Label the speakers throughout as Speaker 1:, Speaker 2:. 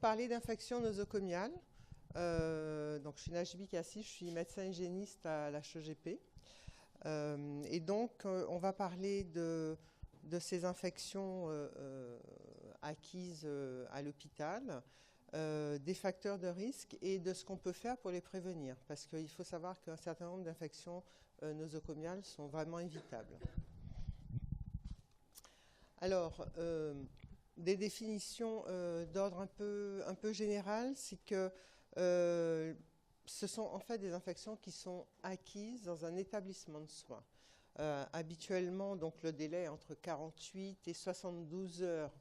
Speaker 1: parler d'infection nosocomiale. Donc, je suis Najbi Kassi, je suis médecin hygiéniste à l'HEGP. Et donc, on va parler de ces infections acquises à l'hôpital, des facteurs de risque et de ce qu'on peut faire pour les prévenir. Parce qu'il faut savoir qu'un certain nombre d'infections nosocomiales sont vraiment évitables. Alors, des définitions d'ordre un peu général, c'est que ce sont en fait des infections qui sont acquises dans un établissement de soins. Habituellement, donc, le délai est entre 48 et 72 heures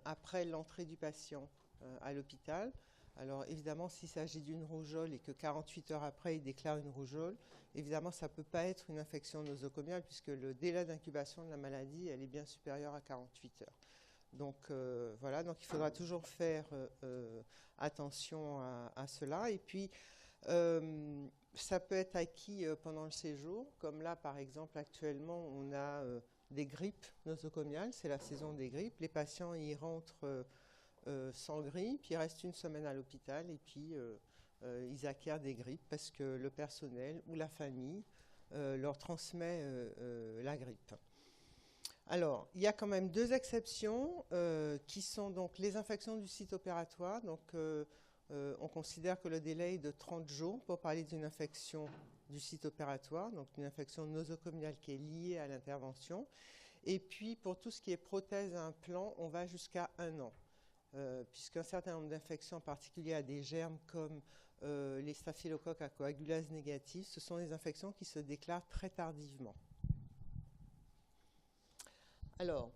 Speaker 1: après l'entrée du patient à l'hôpital. Alors évidemment, s'il s'agit d'une rougeole et que 48 heures après, il déclare une rougeole, évidemment, ça ne peut pas être une infection nosocomiale puisque le délai d'incubation de la maladie, elle est bien supérieure à 48 heures. Donc voilà, donc il faudra toujours faire attention à cela. Et puis, ça peut être acquis pendant le séjour, comme là, par exemple, actuellement, on a des grippes nosocomiales, c'est la saison des grippes. Les patients y rentrent sans grippe, ils restent une semaine à l'hôpital et puis ils acquièrent des grippes parce que le personnel ou la famille leur transmet la grippe. Alors, il y a quand même deux exceptions qui sont donc les infections du site opératoire. Donc, on considère que le délai est de 30 jours pour parler d'une infection du site opératoire, donc une infection nosocomiale qui est liée à l'intervention. Et puis, pour tout ce qui est prothèse à implant, on va jusqu'à 1 an. Puisqu'un certain nombre d'infections, en particulier à des germes comme les staphylocoques à coagulase négative, ce sont des infections qui se déclarent très tardivement. Alors,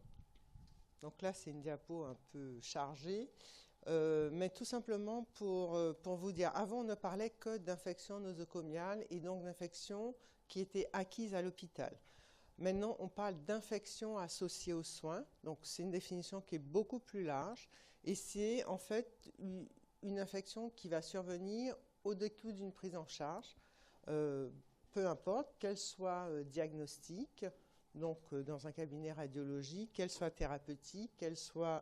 Speaker 1: donc là c'est une diapo un peu chargée, mais tout simplement pour vous dire, avant on ne parlait que d'infections nosocomiales et donc d'infections qui étaient acquises à l'hôpital. Maintenant, on parle d'infections associées aux soins, donc c'est une définition qui est beaucoup plus large, et c'est en fait une infection qui va survenir au découp d'une prise en charge, peu importe, qu'elle soit diagnostique, donc dans un cabinet radiologique, qu'elle soit thérapeutique, qu'elle soit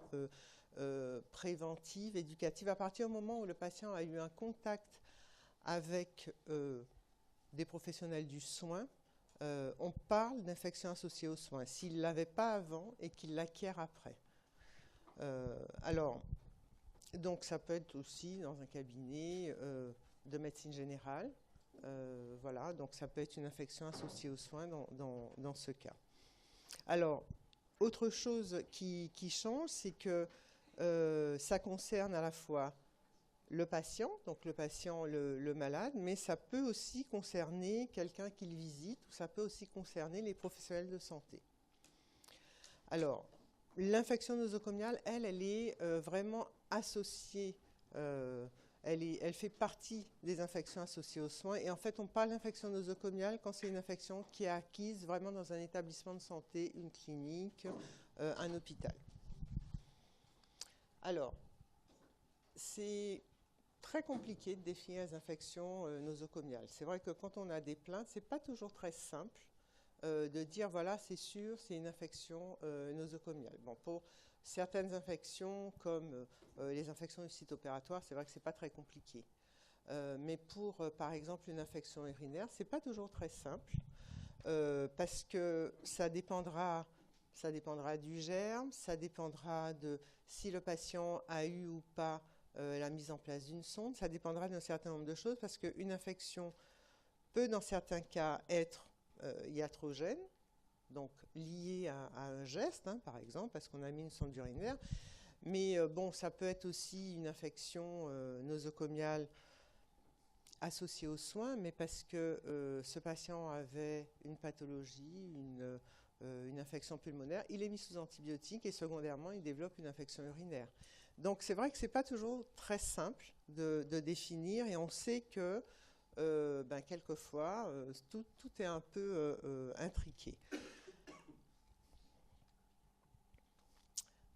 Speaker 1: préventive, éducative, à partir du moment où le patient a eu un contact avec des professionnels du soin, on parle d'infection associée aux soins, s'il ne l'avait pas avant et qu'il l'acquiert après. Alors, donc ça peut être aussi dans un cabinet de médecine générale. Voilà, donc ça peut être une infection associée aux soins dans ce cas. Alors, autre chose qui change, c'est que ça concerne à la fois le patient, donc le patient, le malade, mais ça peut aussi concerner quelqu'un qui le visite, ou ça peut aussi concerner les professionnels de santé. Alors, l'infection nosocomiale, elle est vraiment associée, elle fait partie des infections associées aux soins, et en fait on parle d'infection nosocomiale quand c'est une infection qui est acquise vraiment dans un établissement de santé, une clinique, un hôpital. Alors, c'est très compliqué de définir les infections nosocomiales. C'est vrai que quand on a des plaintes, c'est pas toujours très simple de dire voilà, c'est sûr, c'est une infection nosocomiale. Bon, pour certaines infections comme les infections du site opératoire, c'est vrai que c'est pas très compliqué. Mais pour par exemple une infection urinaire, c'est pas toujours très simple parce que ça dépendra du germe, ça dépendra de si le patient a eu ou pas la mise en place d'une sonde, ça dépendra d'un certain nombre de choses parce qu'une infection peut dans certains cas être iatrogène, donc liée à un geste, hein, par exemple, parce qu'on a mis une sonde urinaire, mais bon, ça peut être aussi une infection nosocomiale associée aux soins, mais parce que ce patient avait une pathologie, une infection pulmonaire, il est mis sous antibiotiques et secondairement, il développe une infection urinaire. Donc c'est vrai que ce n'est pas toujours très simple de définir et on sait que quelquefois, tout est un peu intriqué.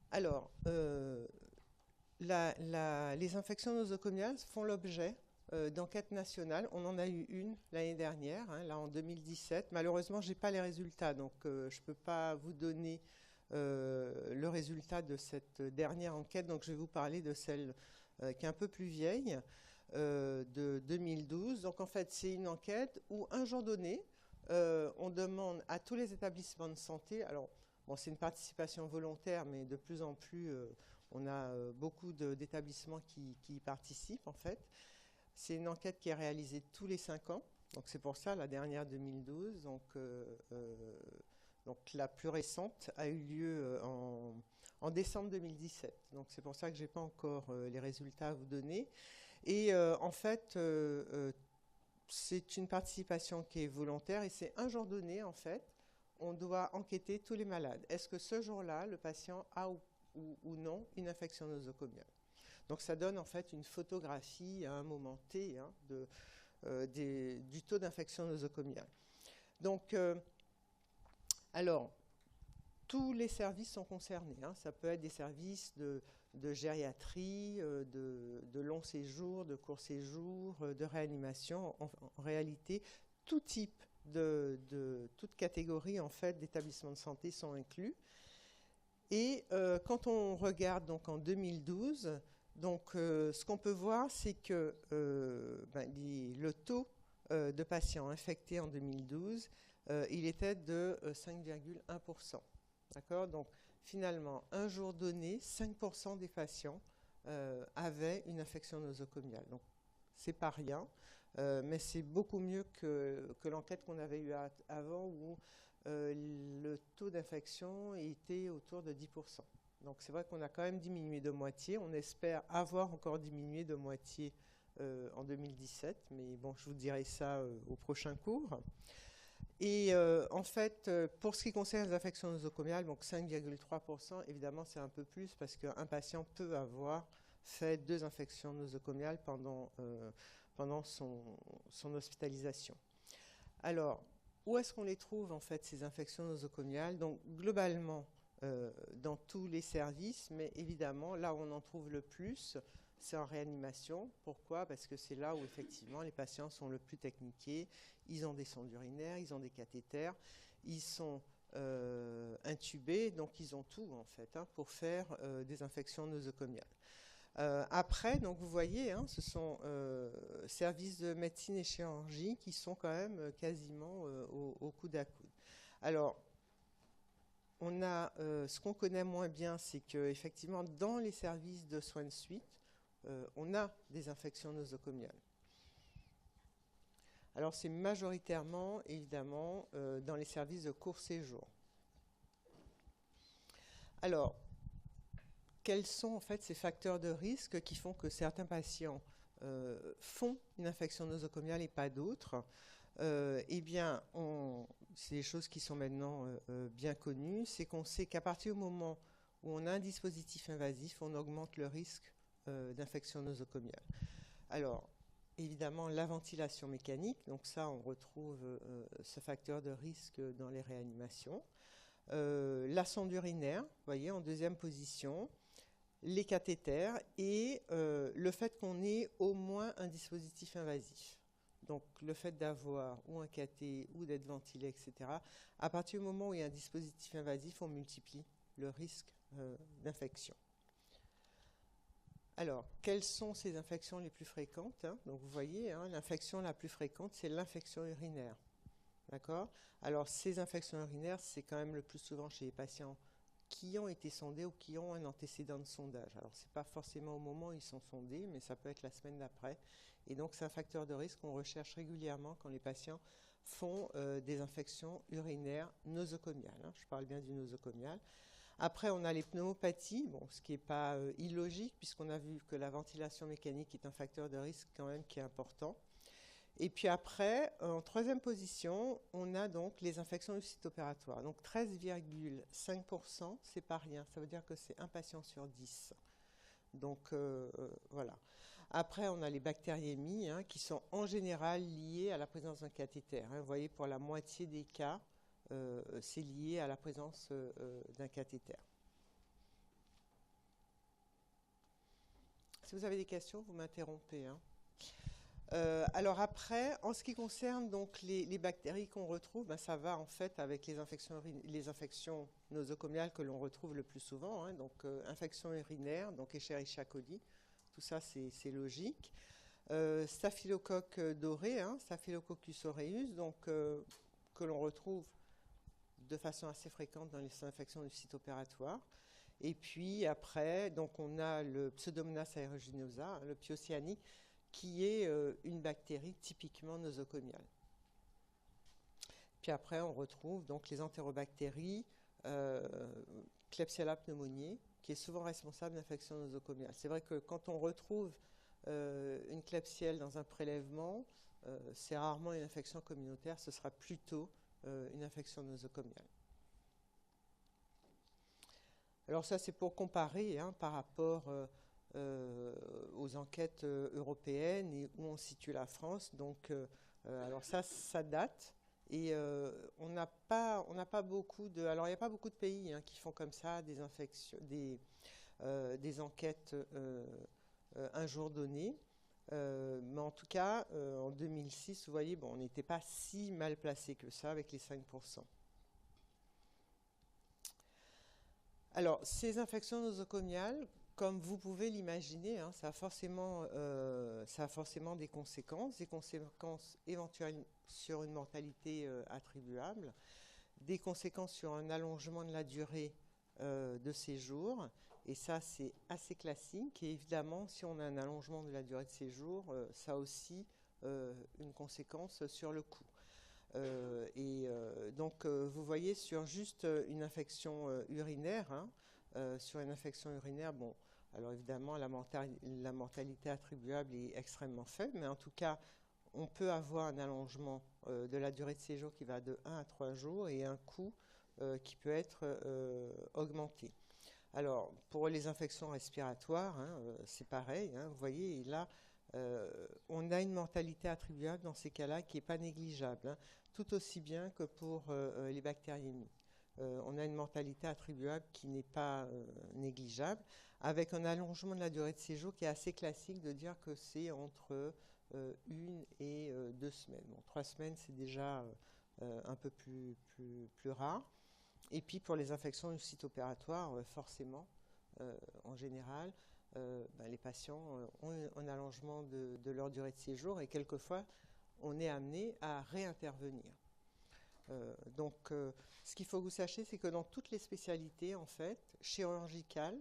Speaker 1: Alors, les infections nosocomiales font l'objet d'enquêtes nationales. On en a eu une l'année dernière, hein, là en 2017. Malheureusement, je n'ai pas les résultats, donc je ne peux pas vous donner le résultat de cette dernière enquête. Donc je vais vous parler de celle qui est un peu plus vieille, de 2012. Donc en fait, c'est une enquête où un jour donné, on demande à tous les établissements de santé, alors bon, c'est une participation volontaire, mais de plus en plus, on a beaucoup d'établissements qui y participent en fait. C'est une enquête qui est réalisée tous les 5 ans. Donc c'est pour ça, la dernière 2012, donc la plus récente a eu lieu en décembre 2017. Donc c'est pour ça que je n'ai pas encore les résultats à vous donner. Et en fait, c'est une participation qui est volontaire et c'est un jour donné, en fait, on doit enquêter tous les malades. Est-ce que ce jour-là, le patient a ou non une infection nosocomiale? Donc ça donne en fait une photographie à un moment T du taux d'infection nosocomiale. Donc, alors, tous les services sont concernés. Ça peut être des services de gériatrie, de long séjour, de court séjour, de réanimation. En réalité, tout type toute catégorie en fait d'établissements de santé sont inclus. Et quand on regarde donc en 2012, donc ce qu'on peut voir, c'est que le taux de patients infectés en 2012, il était de 5,1%. D'accord? Donc finalement, un jour donné, 5% des patients avaient une infection nosocomiale. Donc c'est pas rien, mais c'est beaucoup mieux que l'enquête qu'on avait eue avant où le taux d'infection était autour de 10%. Donc c'est vrai qu'on a quand même diminué de moitié. On espère avoir encore diminué de moitié en 2017, mais bon, je vous dirai ça au prochain cours. Et en fait, pour ce qui concerne les infections nosocomiales, donc 5,3%, évidemment c'est un peu plus parce qu'un patient peut avoir fait 2 infections nosocomiales pendant son hospitalisation. Alors, où est-ce qu'on les trouve en fait ces infections nosocomiales? Donc globalement dans tous les services, mais évidemment là où on en trouve le plus, c'est en réanimation. Pourquoi? Parce que c'est là où effectivement les patients sont le plus techniqués. Ils ont des sondes urinaires, ils ont des cathéters, ils sont intubés, donc ils ont tout en fait pour faire des infections nosocomiales. Après, donc vous voyez, ce sont services de médecine et chirurgie qui sont quand même quasiment au coude à coude. Alors, on a ce qu'on connaît moins bien, c'est qu'effectivement, dans les services de soins de suite, on a des infections nosocomiales. Alors, c'est majoritairement, évidemment, dans les services de court séjour. Alors, quels sont en fait ces facteurs de risque qui font que certains patients font une infection nosocomiale et pas d'autres? Eh bien, c'est des choses qui sont maintenant bien connues. C'est qu'on sait qu'à partir du moment où on a un dispositif invasif, on augmente le risque d'infection nosocomiale. Alors, évidemment, la ventilation mécanique, donc ça, on retrouve ce facteur de risque dans les réanimations. La sonde urinaire, vous voyez, en deuxième position. Les cathéters et le fait qu'on ait au moins un dispositif invasif. Donc le fait d'avoir ou un cathé ou d'être ventilé, etc. À partir du moment où il y a un dispositif invasif, on multiplie le risque d'infection. Alors, quelles sont ces infections les plus fréquentes? Donc vous voyez, l'infection la plus fréquente, c'est l'infection urinaire. D'accord? Alors ces infections urinaires, c'est quand même le plus souvent chez les patients qui ont été sondés ou qui ont un antécédent de sondage. Alors, ce n'est pas forcément au moment où ils sont sondés, mais ça peut être la semaine d'après. Et donc, c'est un facteur de risque qu'on recherche régulièrement quand les patients font des infections urinaires nosocomiales. Je parle bien du nosocomial. Après, on a les pneumopathies, ce qui n'est pas illogique, puisqu'on a vu que la ventilation mécanique est un facteur de risque quand même qui est important. Et puis après, en troisième position, on a donc les infections du site opératoire. Donc 13,5%, c'est pas rien. Ça veut dire que c'est un patient sur 10. Donc voilà. Après, on a les bactériémies qui sont en général liées à la présence d'un cathéter. Vous voyez, pour la moitié des cas, c'est lié à la présence d'un cathéter. Si vous avez des questions, vous m'interrompez. Alors après, en ce qui concerne donc les bactéries qu'on retrouve, ça va en fait avec les infections nosocomiales que l'on retrouve le plus souvent. Donc infection urinaire, donc Escherichia coli, Tout ça, c'est logique. Staphylocoque doré, hein, Staphylococcus aureus, donc, que l'on retrouve de façon assez fréquente dans les infections du site opératoire. Et puis après, donc on a le Pseudomonas aeruginosa, le Piocyanie, qui est une bactérie typiquement nosocomiale. Puis après, on retrouve donc les entérobactéries, Klebsiella pneumoniae, qui est souvent responsable d'infections nosocomiales. C'est vrai que quand on retrouve une Klebsiella dans un prélèvement, c'est rarement une infection communautaire, ce sera plutôt une infection nosocomiale. Alors ça, c'est pour comparer hein, par rapport aux enquêtes européennes et où on situe la France. Donc, alors ça date. Et on n'a pas beaucoup de... Alors, il n'y a pas beaucoup de pays hein, qui font comme ça des enquêtes un jour donné. Mais en tout cas, en 2006, vous voyez, bon, on n'était pas si mal placé que ça avec les 5%. Alors, ces infections nosocomiales, comme vous pouvez l'imaginer, hein, ça a forcément des conséquences éventuelles sur une mortalité attribuable, des conséquences sur un allongement de la durée de séjour, et ça c'est assez classique, et évidemment si on a un allongement de la durée de séjour, ça a aussi une conséquence sur le coût. Donc vous voyez sur juste une infection urinaire, hein, sur une infection urinaire, bon, alors évidemment la mortalité attribuable est extrêmement faible, mais en tout cas on peut avoir un allongement de la durée de séjour qui va de 1 à 3 jours et un coût qui peut être augmenté. Alors pour les infections respiratoires, hein, c'est pareil, hein, vous voyez, et là on a une mortalité attribuable dans ces cas-là qui n'est pas négligeable, hein, tout aussi bien que pour les bactériémies. On a une mortalité attribuable qui n'est pas négligeable, avec un allongement de la durée de séjour qui est assez classique de dire que c'est entre 1 et 2 semaines. Bon, 3 semaines, c'est déjà un peu plus rare. Et puis pour les infections du site opératoire, forcément, en général, les patients ont un allongement de leur durée de séjour et quelquefois, on est amené à réintervenir. Donc, ce qu'il faut que vous sachiez, c'est que dans toutes les spécialités, en fait, chirurgicales,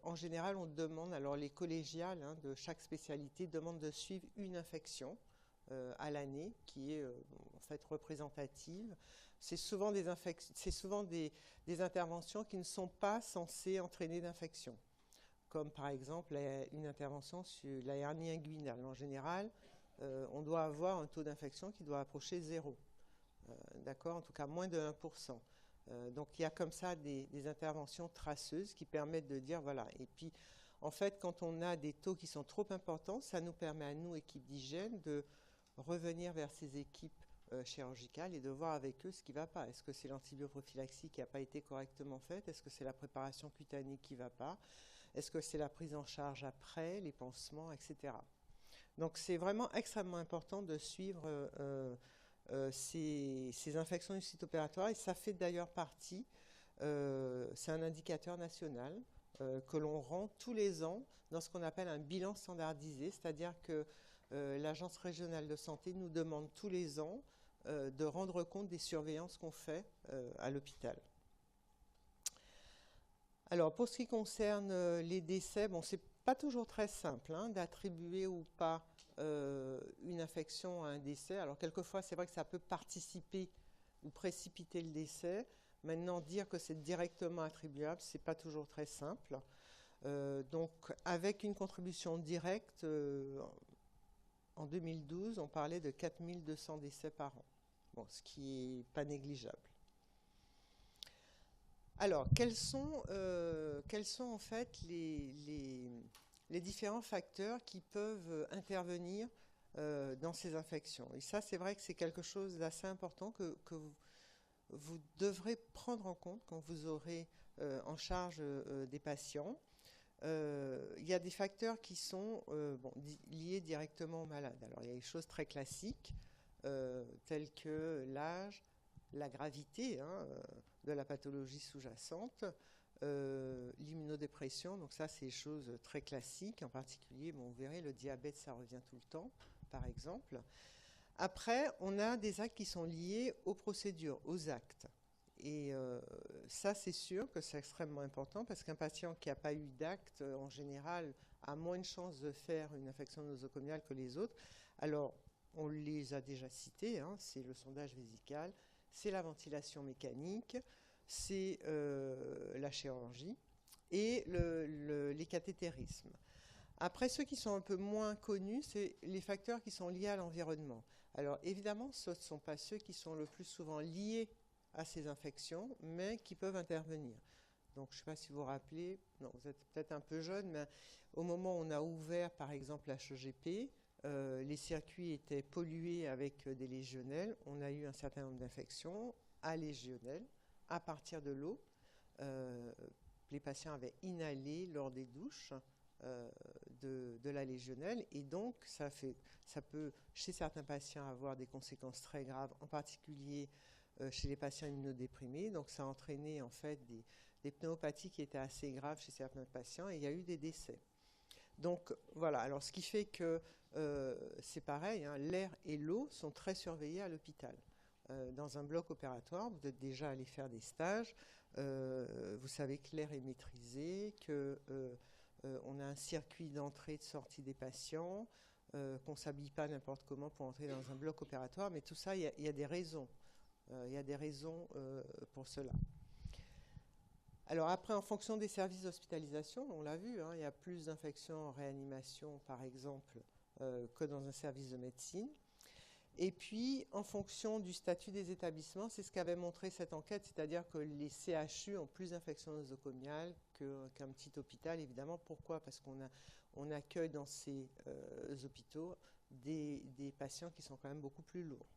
Speaker 1: en général, on demande, alors les collégiales hein, de chaque spécialité demandent de suivre une infection à l'année qui est en fait représentative. C'est souvent des interventions qui ne sont pas censées entraîner d'infection, comme par exemple une intervention sur la hernie inguinale. En général, on doit avoir un taux d'infection qui doit approcher 0. D'accord, en tout cas moins de 1%. Donc il y a comme ça des interventions traceuses qui permettent de dire voilà. Et puis en fait, quand on a des taux qui sont trop importants, ça nous permet à nous, équipe d'hygiène, de revenir vers ces équipes chirurgicales et de voir avec eux ce qui ne va pas. Est-ce que c'est l'antibioprophylaxie qui n'a pas été correctement faite? Est-ce que c'est la préparation cutanée qui ne va pas? Est-ce que c'est la prise en charge après, les pansements, etc. Donc c'est vraiment extrêmement important de suivre ces infections du site opératoire, et ça fait d'ailleurs partie, c'est un indicateur national que l'on rend tous les ans dans ce qu'on appelle un bilan standardisé, c'est-à-dire que l'Agence régionale de santé nous demande tous les ans de rendre compte des surveillances qu'on fait à l'hôpital. Alors pour ce qui concerne les décès, bon, c'est pas toujours très simple hein, d'attribuer ou pas une infection à un décès. Alors quelquefois c'est vrai que ça peut participer ou précipiter le décès. Maintenant dire que c'est directement attribuable, c'est pas toujours très simple. Donc avec une contribution directe, en 2012 on parlait de 4200 décès par an, bon, ce qui n'est pas négligeable. Alors, quels sont en fait les différents facteurs qui peuvent intervenir dans ces infections? Et ça, c'est vrai que c'est quelque chose d'assez important que vous devrez prendre en compte quand vous aurez en charge des patients. Il y a des facteurs qui sont liés directement au malade. Alors, il y a des choses très classiques, telles que l'âge, la gravité hein, de la pathologie sous-jacente, l'immunodépression, donc ça c'est des choses très classiques, en particulier, bon, vous verrez, le diabète, ça revient tout le temps, par exemple. Après, on a des actes qui sont liés aux procédures, aux actes. Et ça, c'est sûr que c'est extrêmement important parce qu'un patient qui n'a pas eu d'acte, en général, a moins de chances de faire une infection nosocomiale que les autres. Alors, on les a déjà cités, hein, c'est le sondage vésical, c'est la ventilation mécanique, c'est la chirurgie et les cathétérismes. Après, ceux qui sont un peu moins connus, c'est les facteurs qui sont liés à l'environnement. Alors, évidemment, ce ne sont pas ceux qui sont le plus souvent liés à ces infections, mais qui peuvent intervenir. Donc, je ne sais pas si vous vous rappelez, non, vous êtes peut-être un peu jeune, mais au moment où on a ouvert, par exemple, l'HEGP, les circuits étaient pollués avec des légionnelles. On a eu un certain nombre d'infections à légionnelles à partir de l'eau. Les patients avaient inhalé lors des douches de la légionnelle, et donc ça peut, chez certains patients, avoir des conséquences très graves, en particulier chez les patients immunodéprimés. Donc ça a entraîné en fait des pneumopathies qui étaient assez graves chez certains patients, et il y a eu des décès. Donc voilà, alors ce qui fait que c'est pareil, hein, l'air et l'eau sont très surveillés à l'hôpital. Dans un bloc opératoire, vous êtes déjà allé faire des stages, vous savez que l'air est maîtrisé, qu'on a un circuit d'entrée et de sortie des patients, qu'on ne s'habille pas n'importe comment pour entrer dans un bloc opératoire, mais tout ça, il y a des raisons. Il y a des raisons pour cela. Alors après, en fonction des services d'hospitalisation, on l'a vu, hein, il y a plus d'infections en réanimation, par exemple, que dans un service de médecine. Et puis, en fonction du statut des établissements, c'est ce qu'avait montré cette enquête, c'est-à-dire que les CHU ont plus d'infections nosocomiales qu'un petit hôpital, évidemment. Pourquoi? Parce qu'on accueille dans ces hôpitaux des patients qui sont quand même beaucoup plus lourds.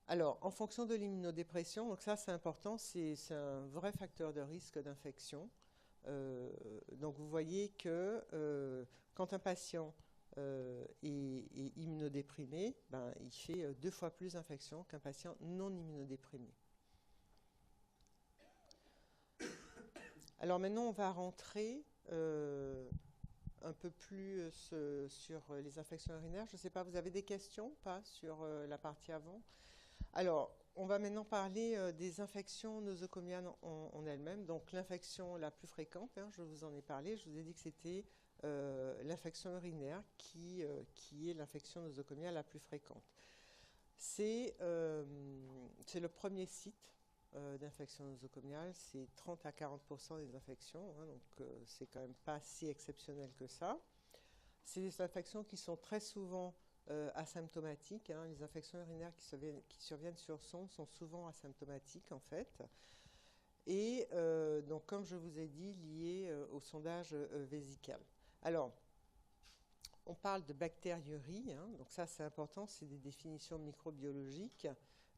Speaker 1: Alors, en fonction de l'immunodépression, donc ça c'est important, c'est un vrai facteur de risque d'infection. Donc vous voyez que quand un patient est immunodéprimé, ben, il fait 2 fois plus d'infections qu'un patient non immunodéprimé. Alors maintenant, on va rentrer un peu plus sur les infections urinaires. Je ne sais pas, vous avez des questions, pas sur la partie avant? Alors, on va maintenant parler des infections nosocomiales en elles-mêmes. Donc, l'infection la plus fréquente, hein, je vous en ai parlé, je vous ai dit que c'était l'infection urinaire qui est l'infection nosocomiale la plus fréquente. C'est le premier site d'infection nosocomiale, c'est 30 à 40% des infections, hein, donc c'est quand même pas si exceptionnel que ça. C'est des infections qui sont très souvent asymptomatiques, hein. Les infections urinaires qui surviennent sur sonde sont souvent asymptomatiques en fait. Et donc comme je vous ai dit, liées au sondage vésical. Alors, on parle de bactériurie, hein, donc ça c'est important, c'est des définitions microbiologiques.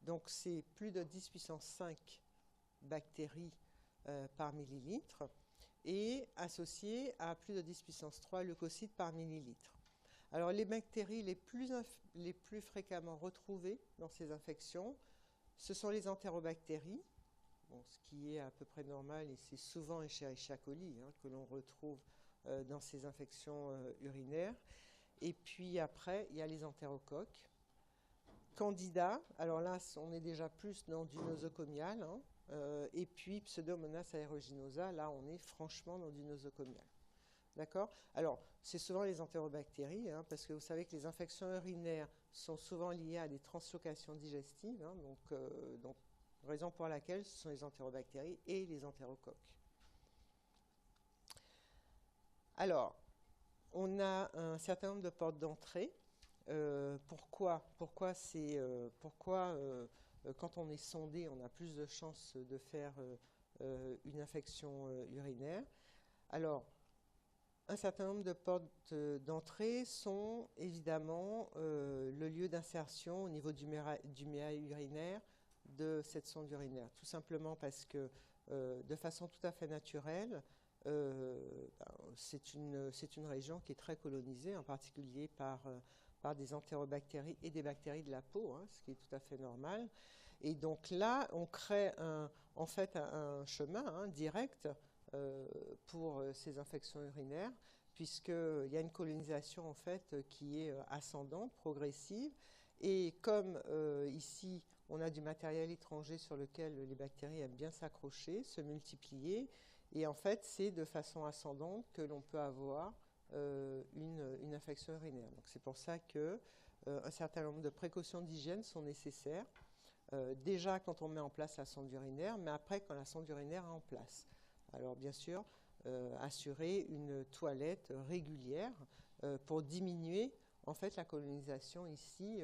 Speaker 1: Donc c'est plus de 10 puissance 5 bactéries par millilitre et associé à plus de 10 puissance 3 leucocytes par millilitre. Alors les bactéries les plus fréquemment retrouvées dans ces infections, ce sont les entérobactéries, bon, ce qui est à peu près normal, et c'est souvent Escherichia coli hein, que l'on retrouve dans ces infections urinaires. Et puis après, il y a les entérocoques. Candida, alors là, on est déjà plus dans du nosocomial, hein, et puis Pseudomonas aeruginosa, là, on est franchement dans du nosocomial. D'accord? Alors, c'est souvent les entérobactéries, hein, parce que vous savez que les infections urinaires sont souvent liées à des translocations digestives, hein, donc raison pour laquelle ce sont les entérobactéries et les entérocoques. Alors, on a un certain nombre de portes d'entrée. Pourquoi quand on est sondé, on a plus de chances de faire une infection urinaire? Alors, un certain nombre de portes d'entrée sont évidemment le lieu d'insertion au niveau du méa urinaire de cette sonde urinaire. Tout simplement parce que de façon tout à fait naturelle, c'est une région qui est très colonisée, en particulier par des entérobactéries et des bactéries de la peau, hein, ce qui est tout à fait normal. Et donc là, on crée en fait un chemin direct pour ces infections urinaires, puisqu'il y a une colonisation en fait qui est ascendante, progressive. Et comme ici, on a du matériel étranger sur lequel les bactéries aiment bien s'accrocher, se multiplier, et en fait, c'est de façon ascendante que l'on peut avoir une infection urinaire. Donc c'est pour ça que un certain nombre de précautions d'hygiène sont nécessaires. Déjà quand on met en place la sonde urinaire, mais après quand la sonde urinaire est en place. Alors bien sûr, assurer une toilette régulière pour diminuer en fait la colonisation ici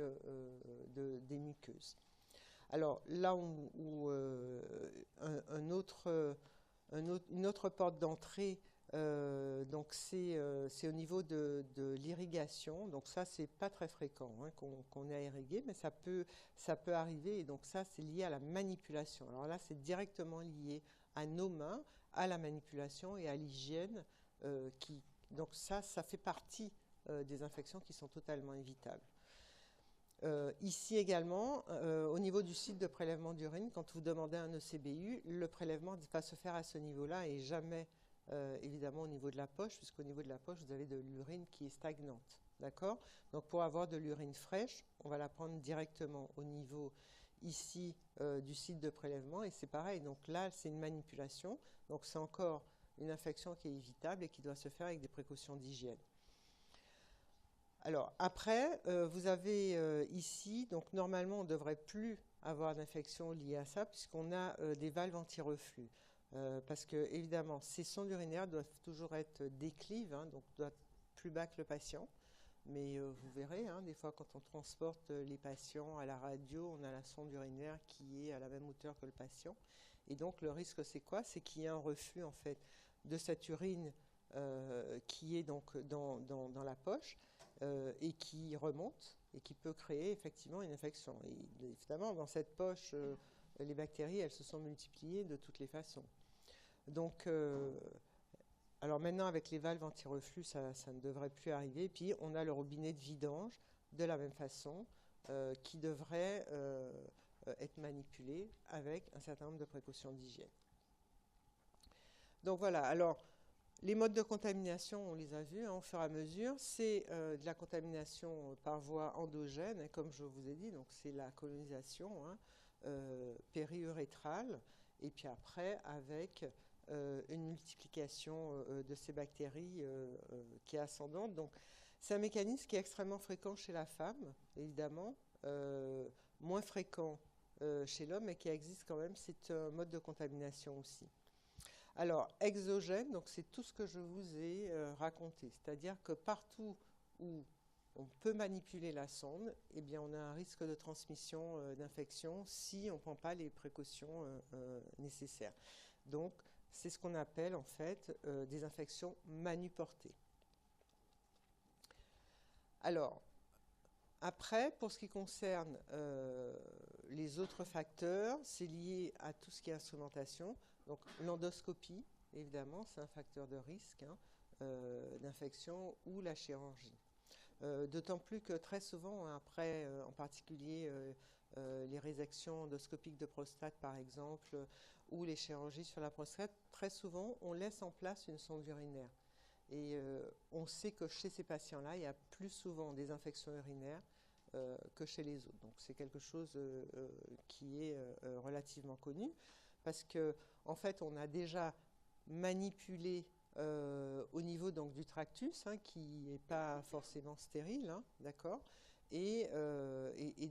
Speaker 1: des muqueuses. Alors là où une autre porte d'entrée, donc c'est au niveau de l'irrigation. Donc ça, c'est pas très fréquent qu'on ait à irriguer, mais ça peut arriver. Et donc ça, c'est lié à la manipulation. Alors là, c'est directement lié à nos mains, à la manipulation et à l'hygiène. Donc ça fait partie des infections qui sont totalement évitables. Ici également, au niveau du site de prélèvement d'urine, quand vous demandez un ECBU, le prélèvement va se faire à ce niveau-là et jamais évidemment au niveau de la poche, puisqu'au niveau de la poche, vous avez de l'urine qui est stagnante. D'accord? Donc pour avoir de l'urine fraîche, on va la prendre directement au niveau ici du site de prélèvement et c'est pareil. Donc là, c'est une manipulation. Donc c'est encore une infection qui est évitable et qui doit se faire avec des précautions d'hygiène. Alors après, vous avez ici, donc normalement on ne devrait plus avoir d'infection liée à ça puisqu'on a des valves anti-reflux. Parce que évidemment, ces sondes urinaires doivent toujours être déclives, donc doivent être plus bas que le patient. Mais vous verrez, des fois quand on transporte les patients à la radio, on a la sonde urinaire qui est à la même hauteur que le patient. Et donc le risque c'est quoi? C'est qu'il y ait un reflux en fait de cette urine qui est donc dans la poche. Et qui remonte et qui peut créer effectivement une infection. Et évidemment, dans cette poche, les bactéries, elles se sont multipliées de toutes les façons. Donc, alors maintenant, avec les valves anti-reflux, ça ne devrait plus arriver. Puis, on a le robinet de vidange de la même façon qui devrait être manipulé avec un certain nombre de précautions d'hygiène. Donc voilà, alors les modes de contamination, on les a vus au fur et à mesure. C'est de la contamination par voie endogène, comme je vous ai dit, donc c'est la colonisation périurétrale, et puis après avec une multiplication de ces bactéries qui est ascendante. Donc c'est un mécanisme qui est extrêmement fréquent chez la femme, évidemment, moins fréquent chez l'homme, mais qui existe quand même. C'est un mode de contamination aussi. Alors, exogène, donc c'est tout ce que je vous ai raconté. C'est-à-dire que partout où on peut manipuler la sonde, eh bien, on a un risque de transmission d'infection si on ne prend pas les précautions nécessaires. Donc, c'est ce qu'on appelle en fait des infections manuportées. Alors, après, pour ce qui concerne les autres facteurs, c'est lié à tout ce qui est instrumentation. Donc l'endoscopie, évidemment, c'est un facteur de risque d'infection ou la chirurgie. D'autant plus que très souvent, après, en particulier les résections endoscopiques de prostate, par exemple, ou les chirurgies sur la prostate, très souvent, on laisse en place une sonde urinaire. Et on sait que chez ces patients-là, il y a plus souvent des infections urinaires que chez les autres. Donc c'est quelque chose qui est relativement connu parce que en fait on a déjà manipulé au niveau donc du tractus qui n'est pas forcément stérile, d'accord, et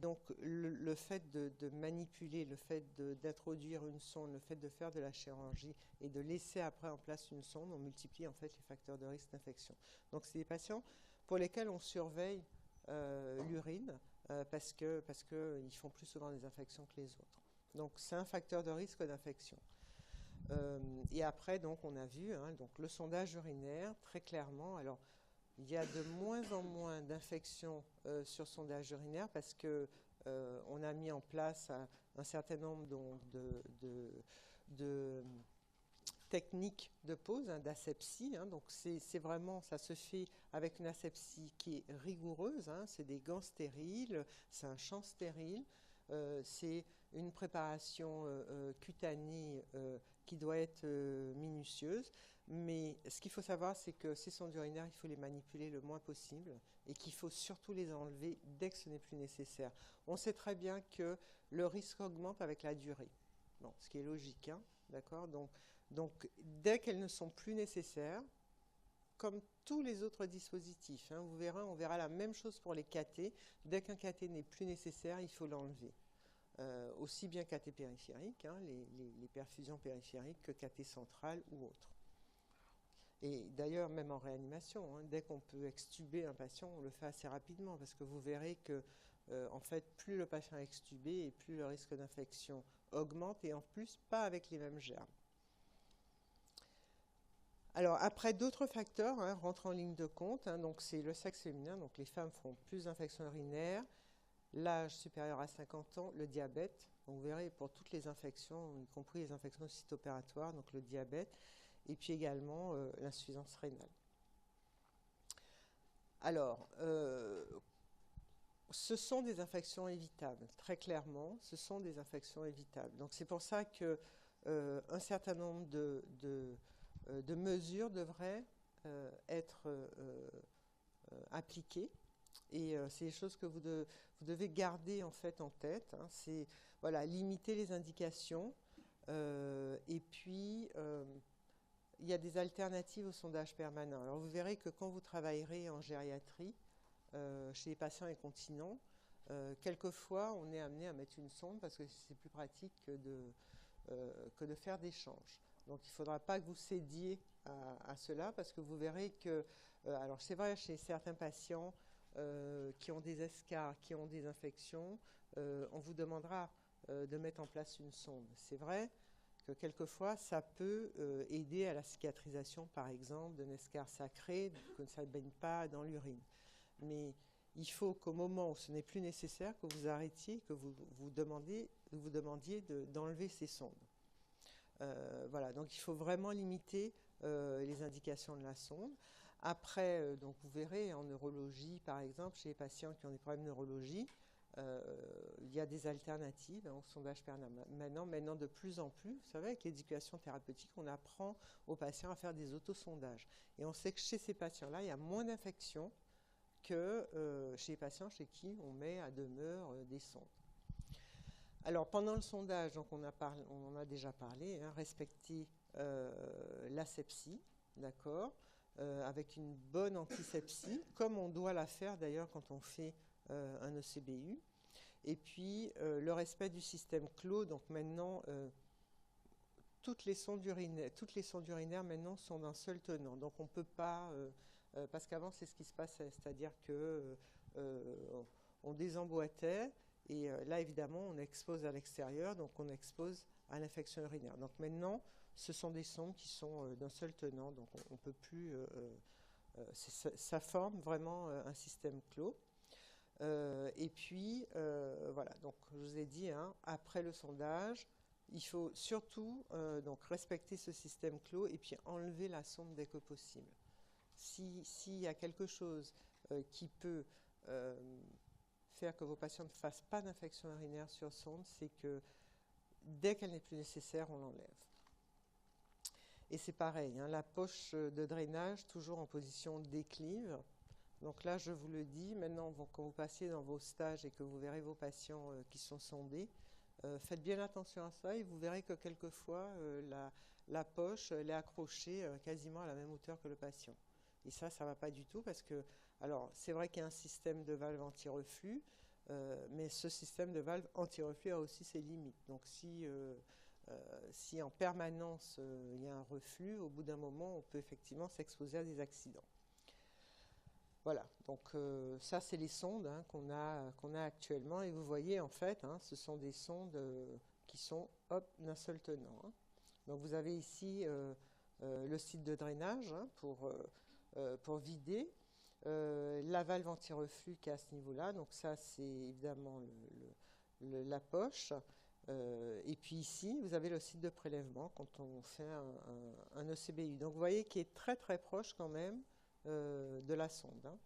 Speaker 1: donc le fait de manipuler, le fait d'introduire une sonde, le fait de faire de la chirurgie et de laisser après en place une sonde, on multiplie en fait les facteurs de risque d'infection. Donc c'est des patients pour lesquels on surveille l'urine parce qu'ils font plus souvent des infections que les autres. Donc c'est un facteur de risque d'infection. Et après, donc, on a vu donc, le sondage urinaire, très clairement. Alors, il y a de moins en moins d'infections sur sondage urinaire parce qu'on a mis en place un certain nombre de techniques de pose, d'asepsie. Donc, c'est vraiment, ça se fait avec une asepsie qui est rigoureuse. C'est des gants stériles, c'est un champ stérile. C'est une préparation cutanée qui doit être minutieuse. Mais ce qu'il faut savoir, c'est que ces sondes urinaires, il faut les manipuler le moins possible et qu'il faut surtout les enlever dès que ce n'est plus nécessaire. On sait très bien que le risque augmente avec la durée. Bon, ce qui est logique, hein, d'accord? Donc, dès qu'elles ne sont plus nécessaires, comme tous les autres dispositifs, hein, vous verrez, on verra la même chose pour les cathés. Dès qu'un cathé n'est plus nécessaire, il faut l'enlever. Aussi bien cathé périphérique, hein, les perfusions périphériques, que cathé central ou autre. Et d'ailleurs, même en réanimation, hein, dès qu'on peut extuber un patient, on le fait assez rapidement parce que vous verrez que, en fait, plus le patient est extubé et plus le risque d'infection augmente et en plus, pas avec les mêmes germes. Alors, après, d'autres facteurs hein, rentrent en ligne de compte. Hein, donc, c'est le sexe féminin. Donc, les femmes feront plus d'infections urinaires, l'âge supérieur à 50 ans, le diabète. Donc, vous verrez pour toutes les infections, y compris les infections cytopératoires, donc le diabète, et puis également l'insuffisance rénale. Alors, ce sont des infections évitables, très clairement, ce sont des infections évitables. Donc, c'est pour ça que un certain nombre de mesures devraient être appliquées. Et c'est des choses que vous devez garder en fait en tête. Hein. C'est voilà, limiter les indications. Et puis, il y a des alternatives au sondage permanent. Alors vous verrez que quand vous travaillerez en gériatrie, chez les patients incontinents, quelquefois on est amené à mettre une sonde parce que c'est plus pratique que de faire d'échanges. Donc il ne faudra pas que vous cédiez à cela parce que vous verrez que, alors c'est vrai chez certains patients qui ont des escarres, qui ont des infections, on vous demandera de mettre en place une sonde. C'est vrai que quelquefois ça peut aider à la cicatrisation par exemple d'un escarre sacré, que ça ne baigne pas dans l'urine. Mais il faut qu'au moment où ce n'est plus nécessaire, que vous arrêtiez, que vous demandiez d'enlever ces sondes. Voilà, donc il faut vraiment limiter les indications de la sonde. Après, donc vous verrez en neurologie, par exemple, chez les patients qui ont des problèmes de neurologie, il y a des alternatives au sondage permanent. Maintenant, de plus en plus, vous savez, avec l'éducation thérapeutique, on apprend aux patients à faire des autosondages. Et on sait que chez ces patients-là, il y a moins d'infections que chez les patients chez qui on met à demeure des sondes. Alors, pendant le sondage, donc on en a déjà parlé, hein, respecter l'asepsie, d'accord, avec une bonne antisepsie, comme on doit la faire d'ailleurs quand on fait un ECBU. Et puis, le respect du système clos. Donc maintenant, toutes les sondes urinaires maintenant sont d'un seul tenant. Donc on ne peut pas, parce qu'avant c'est ce qui se passait, c'est-à-dire que on désemboîtait. Et là, évidemment, on expose à l'extérieur, donc on expose à l'infection urinaire. Donc maintenant, ce sont des sondes qui sont d'un seul tenant, donc on ne peut plus... ça forme vraiment un système clos. Et puis, voilà, donc je vous ai dit, hein, après le sondage, il faut surtout donc respecter ce système clos et puis enlever la sonde dès que possible. S'il y a quelque chose qui peut... faire que vos patients ne fassent pas d'infection urinaire sur sonde, c'est que dès qu'elle n'est plus nécessaire, on l'enlève. Et c'est pareil, hein, la poche de drainage, toujours en position déclive. Donc là, je vous le dis, maintenant, quand vous passez dans vos stages et que vous verrez vos patients qui sont sondés, faites bien attention à ça et vous verrez que quelquefois, la poche, elle est accrochée quasiment à la même hauteur que le patient. Et ça ne va pas du tout parce que, alors, c'est vrai qu'il y a un système de valve anti-reflux, mais ce système de valve anti-reflux a aussi ses limites. Donc, si en permanence il y a un reflux, au bout d'un moment, on peut effectivement s'exposer à des accidents. Voilà, donc ça, c'est les sondes hein, qu'on a actuellement. Et vous voyez, en fait, hein, ce sont des sondes qui sont, d'un seul tenant. Hein. Donc, vous avez ici le site de drainage hein, pour vider. La valve anti-reflux qui est à ce niveau-là. Donc ça, c'est évidemment la poche. Et puis ici, vous avez le site de prélèvement quand on fait un ECBU. Donc vous voyez qu'il est très très proche quand même de la sonde. Hein.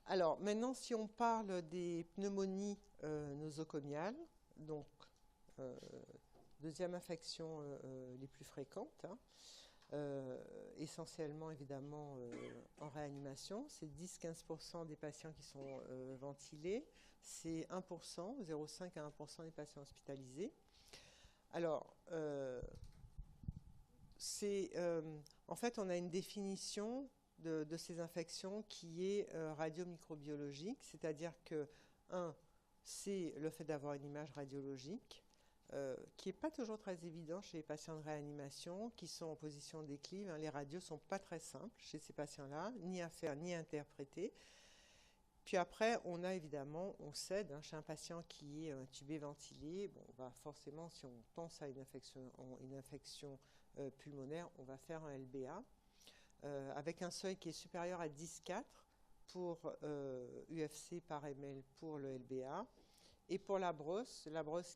Speaker 1: Alors, maintenant, si on parle des pneumonies nosocomiales, donc euh, deuxième infection les plus fréquentes, hein, essentiellement évidemment en réanimation, c'est 10-15% des patients qui sont ventilés, c'est 1%, 0,5 à 1% des patients hospitalisés. Alors, en fait, on a une définition de ces infections qui est radiomicrobiologique, c'est-à-dire que, c'est le fait d'avoir une image radiologique, qui n'est pas toujours très évident chez les patients de réanimation, qui sont en position de déclive. Hein. Les radios ne sont pas très simples chez ces patients-là, ni à faire, ni à interpréter. Puis après, on a évidemment, on cède hein, chez un patient qui est intubé, ventilé. Bon, on va forcément, si on pense à une infection pulmonaire, on va faire un LBA avec un seuil qui est supérieur à 10,4 pour UFC par ml pour le LBA. Et pour la brosse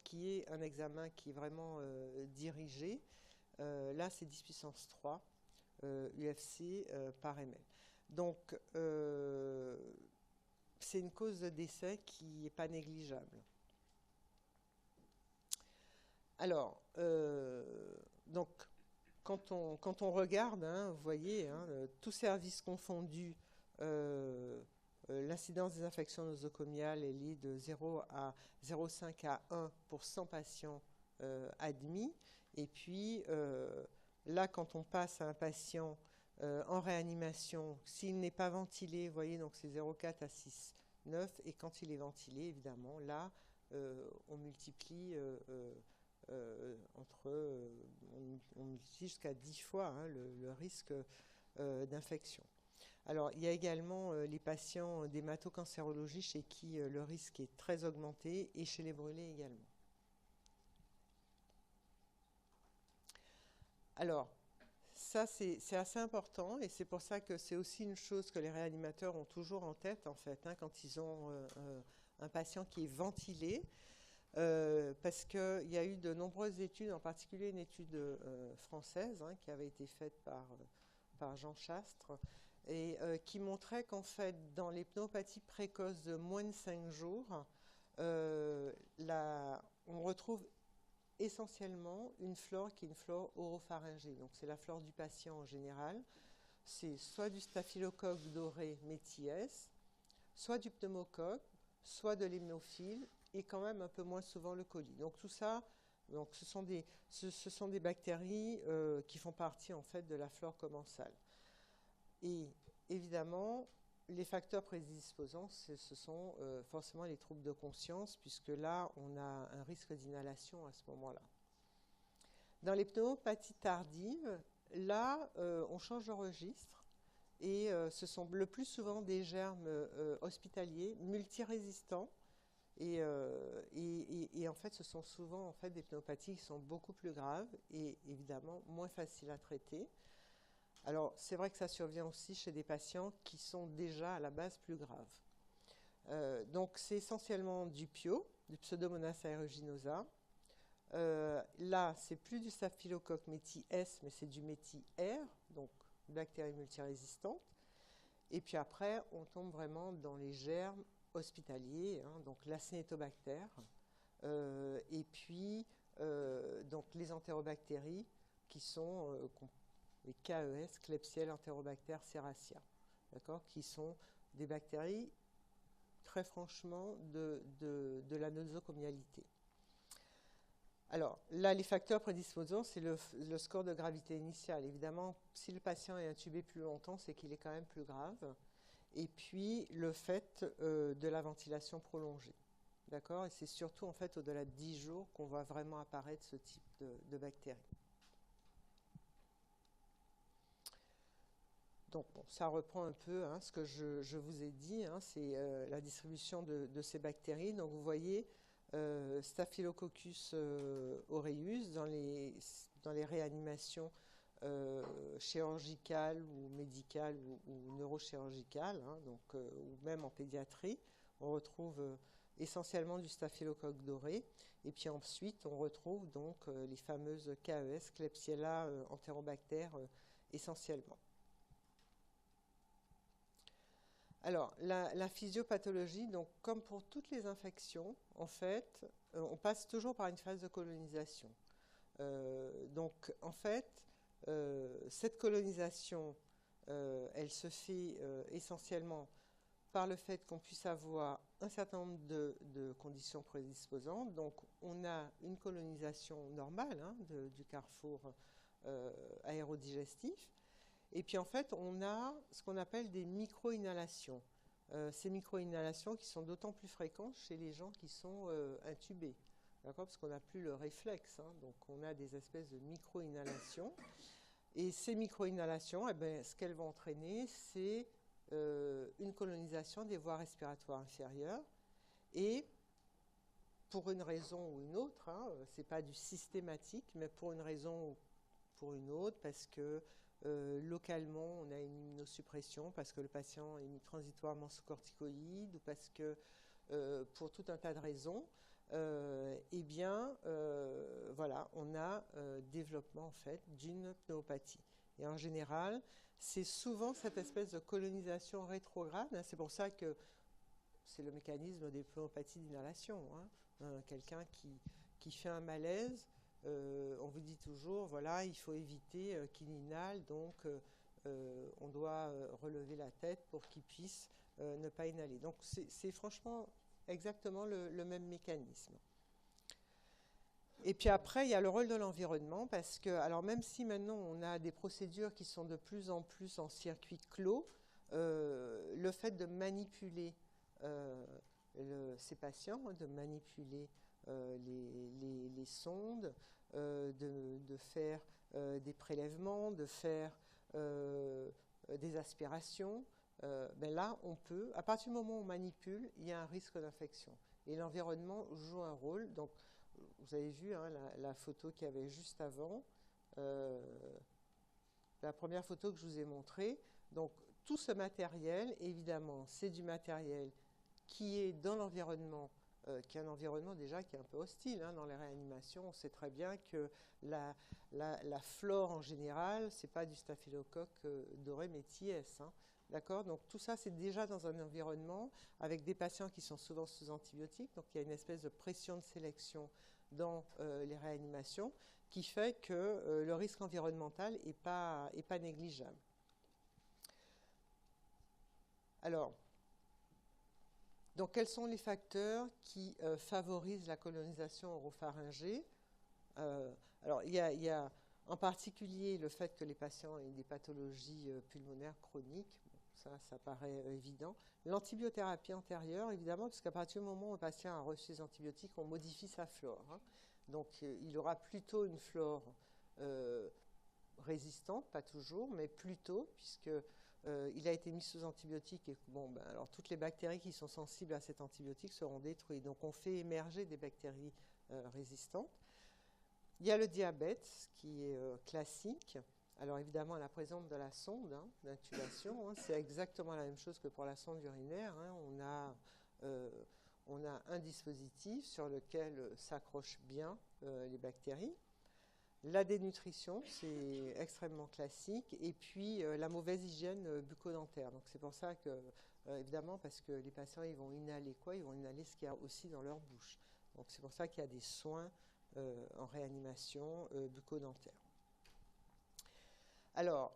Speaker 1: qui est un examen qui est vraiment dirigé, là c'est 10 puissance 3 UFC par ml. Donc c'est une cause de décès qui n'est pas négligeable. Alors, donc quand on regarde, hein, vous voyez, hein, tous services confondus, l'incidence des infections nosocomiales elle est de 0,5 à 1 pour 100 patients admis. Et puis là, quand on passe à un patient en réanimation, s'il n'est pas ventilé, vous voyez, donc c'est 0,4 à 6,9. Et quand il est ventilé, évidemment, là, on multiplie on multiplie jusqu'à 10 fois hein, le risque d'infection. Alors, il y a également les patients d'hématocancérologie chez qui le risque est très augmenté et chez les brûlés également. Alors, ça c'est assez important et c'est pour ça que c'est aussi une chose que les réanimateurs ont toujours en tête en fait, hein, quand ils ont un patient qui est ventilé. Parce qu'il y a eu de nombreuses études, en particulier une étude française hein, qui avait été faite par Jean Chastre, et qui montrait qu'en fait, dans les pneumopathies précoces de moins de 5 jours, on retrouve essentiellement une flore qui est une flore oropharyngée. Donc c'est la flore du patient en général. C'est soit du staphylocoque doré métis, soit du pneumocoque, soit de l'hémophile, et quand même un peu moins souvent le coli. Donc tout ça, donc ce sont des bactéries qui font partie en fait de la flore commensale. Et évidemment, les facteurs prédisposants, ce sont forcément les troubles de conscience, puisque là, on a un risque d'inhalation à ce moment-là. Dans les pneumopathies tardives, là, on change de registre. Et ce sont le plus souvent des germes hospitaliers, multirésistants. Et en fait, ce sont souvent en fait, des pneumopathies qui sont beaucoup plus graves et évidemment moins faciles à traiter. Alors, c'est vrai que ça survient aussi chez des patients qui sont déjà à la base plus graves. Donc, c'est essentiellement du PIO, du Pseudomonas aeruginosa. Là, c'est plus du staphylocoque métis S, mais c'est du métis R, donc bactéries multirésistantes. Et puis après, on tombe vraiment dans les germes hospitaliers, hein, donc l'Acinetobacter, et puis donc les entérobactéries qui sont les KES, Klebsiella enterobacter serratia, d'accord, qui sont des bactéries très franchement de la nosocomialité. Alors là, les facteurs prédisposants, c'est le score de gravité initiale. Évidemment, si le patient est intubé plus longtemps, c'est qu'il est quand même plus grave. Et puis le fait de la ventilation prolongée. D'accord? Et c'est surtout en fait au-delà de 10 jours qu'on voit vraiment apparaître ce type de bactéries. Donc bon, ça reprend un peu hein, ce que je vous ai dit, hein, c'est la distribution de ces bactéries. Donc vous voyez Staphylococcus aureus dans les réanimations chirurgicales ou médicales ou neurochirurgicales, hein, donc, ou même en pédiatrie. On retrouve essentiellement du staphylocoque doré. Et puis ensuite, on retrouve donc les fameuses KES, Klebsiella enterobacter essentiellement. Alors, la physiopathologie, donc comme pour toutes les infections, en fait, on passe toujours par une phase de colonisation. Donc, en fait, cette colonisation, elle se fait essentiellement par le fait qu'on puisse avoir un certain nombre de conditions prédisposantes. Donc, on a une colonisation normale hein, du carrefour aérodigestif. Et puis, en fait, on a ce qu'on appelle des micro-inhalations. Ces micro-inhalations qui sont d'autant plus fréquentes chez les gens qui sont intubés. D'accord, parce qu'on n'a plus le réflexe. Hein, donc, on a des espèces de micro-inhalations. Et ces micro-inhalations, eh ben, ce qu'elles vont entraîner, c'est une colonisation des voies respiratoires inférieures. Et pour une raison ou une autre, hein, ce n'est pas du systématique, mais pour une raison ou pour une autre, parce que localement, on a une immunosuppression, parce que le patient est mis transitoirement sous corticoïdes, ou parce que, pour tout un tas de raisons, eh bien, voilà, on a développement en fait d'une pneumopathie. Et en général, c'est souvent cette espèce de colonisation rétrograde. Hein, c'est pour ça que c'est le mécanisme des pneumopathies d'inhalation. Hein. Quelqu'un qui fait un malaise, on vous dit toujours, voilà, il faut éviter qu'il inhale, donc on doit relever la tête pour qu'il puisse ne pas inhaler. Donc c'est franchement exactement le même mécanisme. Et puis après, il y a le rôle de l'environnement, parce que, alors même si maintenant on a des procédures qui sont de plus en plus en circuit clos, le fait de manipuler ces patients, de manipuler les sondes, de faire des prélèvements, de faire des aspirations, ben là, on peut, à partir du moment où on manipule, il y a un risque d'infection. Et l'environnement joue un rôle. Donc, vous avez vu hein, la photo qu'il y avait juste avant, la première photo que je vous ai montrée. Donc, tout ce matériel, évidemment, c'est du matériel qui est dans l'environnement, qui est un environnement déjà qui est un peu hostile. Hein, dans les réanimations, on sait très bien que la flore en général, c'est pas du staphylocoque doré méties. Hein, d'accord. Donc tout ça, c'est déjà dans un environnement avec des patients qui sont souvent sous antibiotiques. Donc il y a une espèce de pression de sélection dans les réanimations qui fait que le risque environnemental n'est pas négligeable. Alors, donc, quels sont les facteurs qui favorisent la colonisation oropharyngée? Alors, il y a en particulier le fait que les patients aient des pathologies pulmonaires chroniques. Bon, ça paraît évident. L'antibiothérapie antérieure, évidemment, parce qu'à partir du moment où un patient a reçu des antibiotiques, on modifie sa flore. Hein. Donc, il aura plutôt une flore résistante, pas toujours, mais plutôt, puisque il a été mis sous antibiotiques et bon, ben, alors toutes les bactéries qui sont sensibles à cet antibiotique seront détruites. Donc on fait émerger des bactéries résistantes. Il y a le diabète, qui est classique. Alors évidemment, la présence de la sonde hein, d'intubation, hein, c'est exactement la même chose que pour la sonde urinaire. Hein. On a un dispositif sur lequel s'accrochent bien les bactéries. La dénutrition, c'est extrêmement classique. Et puis, la mauvaise hygiène bucco-dentaire. Donc, c'est pour ça que, évidemment, parce que les patients, ils vont inhaler quoi? Ils vont inhaler ce qu'il y a aussi dans leur bouche. Donc, c'est pour ça qu'il y a des soins en réanimation bucco-dentaire. Alors,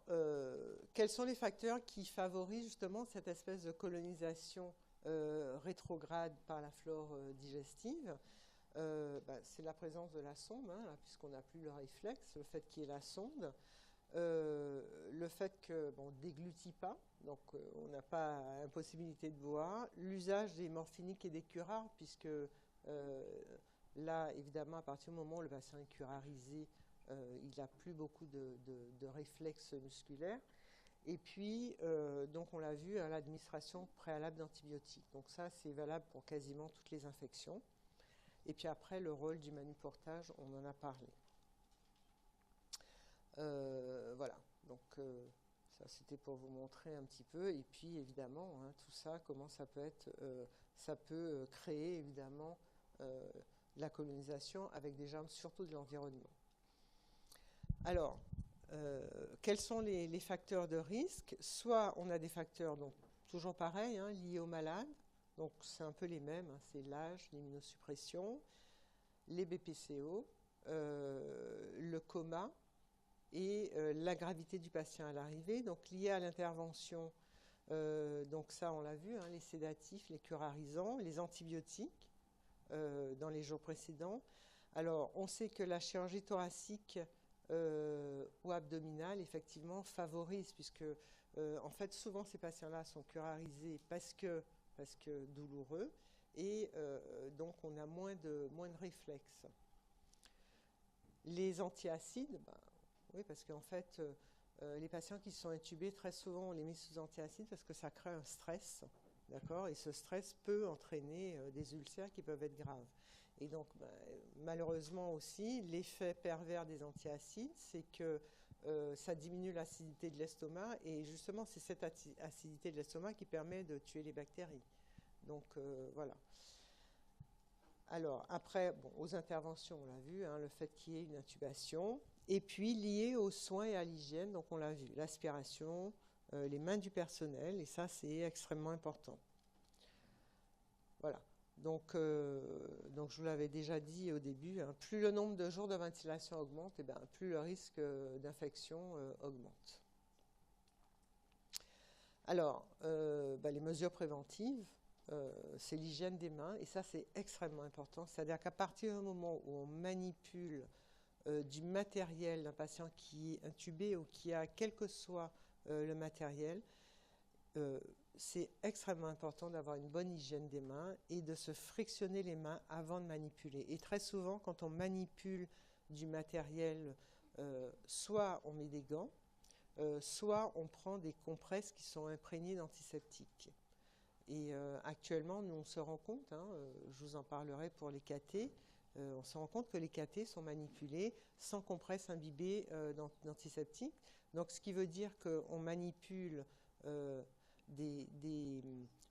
Speaker 1: quels sont les facteurs qui favorisent justement cette espèce de colonisation rétrograde par la flore digestive? C'est la présence de la sonde, hein, puisqu'on n'a plus le réflexe, le fait qu'il y ait la sonde, le fait qu'on ne déglutit pas, donc on n'a pas impossibilité de boire, l'usage des morphiniques et des curares, puisque là, évidemment, à partir du moment où le patient est curarisé, il n'a plus beaucoup de réflexes musculaires. Et puis, donc on l'a vu, hein, l'administration préalable d'antibiotiques. Donc ça, c'est valable pour quasiment toutes les infections. Et puis après, le rôle du manuportage, on en a parlé. Voilà, donc ça c'était pour vous montrer un petit peu. Et puis évidemment, hein, tout ça, comment ça peut être, ça peut créer évidemment la colonisation avec des germes, surtout de l'environnement. Alors, quels sont les facteurs de risque? Soit on a des facteurs, donc toujours pareil, hein, liés aux malades. Donc c'est un peu les mêmes, hein, c'est l'âge, l'immunosuppression, les BPCO, le coma et la gravité du patient à l'arrivée. Donc lié à l'intervention, donc ça on l'a vu, hein, les sédatifs, les curarisants, les antibiotiques dans les jours précédents. Alors on sait que la chirurgie thoracique ou abdominale effectivement favorise, puisque en fait souvent ces patients-là sont curarisés parce que douloureux, et donc on a moins de réflexes. Les antiacides, oui, parce qu'en fait, les patients qui sont intubés, très souvent, on les met sous antiacides parce que ça crée un stress, d'accord? Et ce stress peut entraîner des ulcères qui peuvent être graves. Et donc, malheureusement aussi, l'effet pervers des antiacides, c'est que ça diminue l'acidité de l'estomac, et justement, c'est cette acidité de l'estomac qui permet de tuer les bactéries. Donc, voilà. Alors, après, bon, aux interventions, on l'a vu, hein, le fait qu'il y ait une intubation, et puis lié aux soins et à l'hygiène, donc on l'a vu, l'aspiration, les mains du personnel, et ça, c'est extrêmement important. Voilà. Donc je vous l'avais déjà dit au début, hein, plus le nombre de jours de ventilation augmente, et plus le risque d'infection augmente. Alors, les mesures préventives, c'est l'hygiène des mains, et ça c'est extrêmement important. C'est-à-dire qu'à partir du moment où on manipule du matériel d'un patient qui est intubé ou qui a quel que soit le matériel, c'est extrêmement important d'avoir une bonne hygiène des mains et de se frictionner les mains avant de manipuler. Et très souvent, quand on manipule du matériel, soit on met des gants, soit on prend des compresses qui sont imprégnées d'antiseptiques. Et actuellement, nous on se rend compte, hein, je vous en parlerai pour les KT, on se rend compte que les KT sont manipulés sans compresse imbibée d'antiseptique. Donc ce qui veut dire qu'on manipule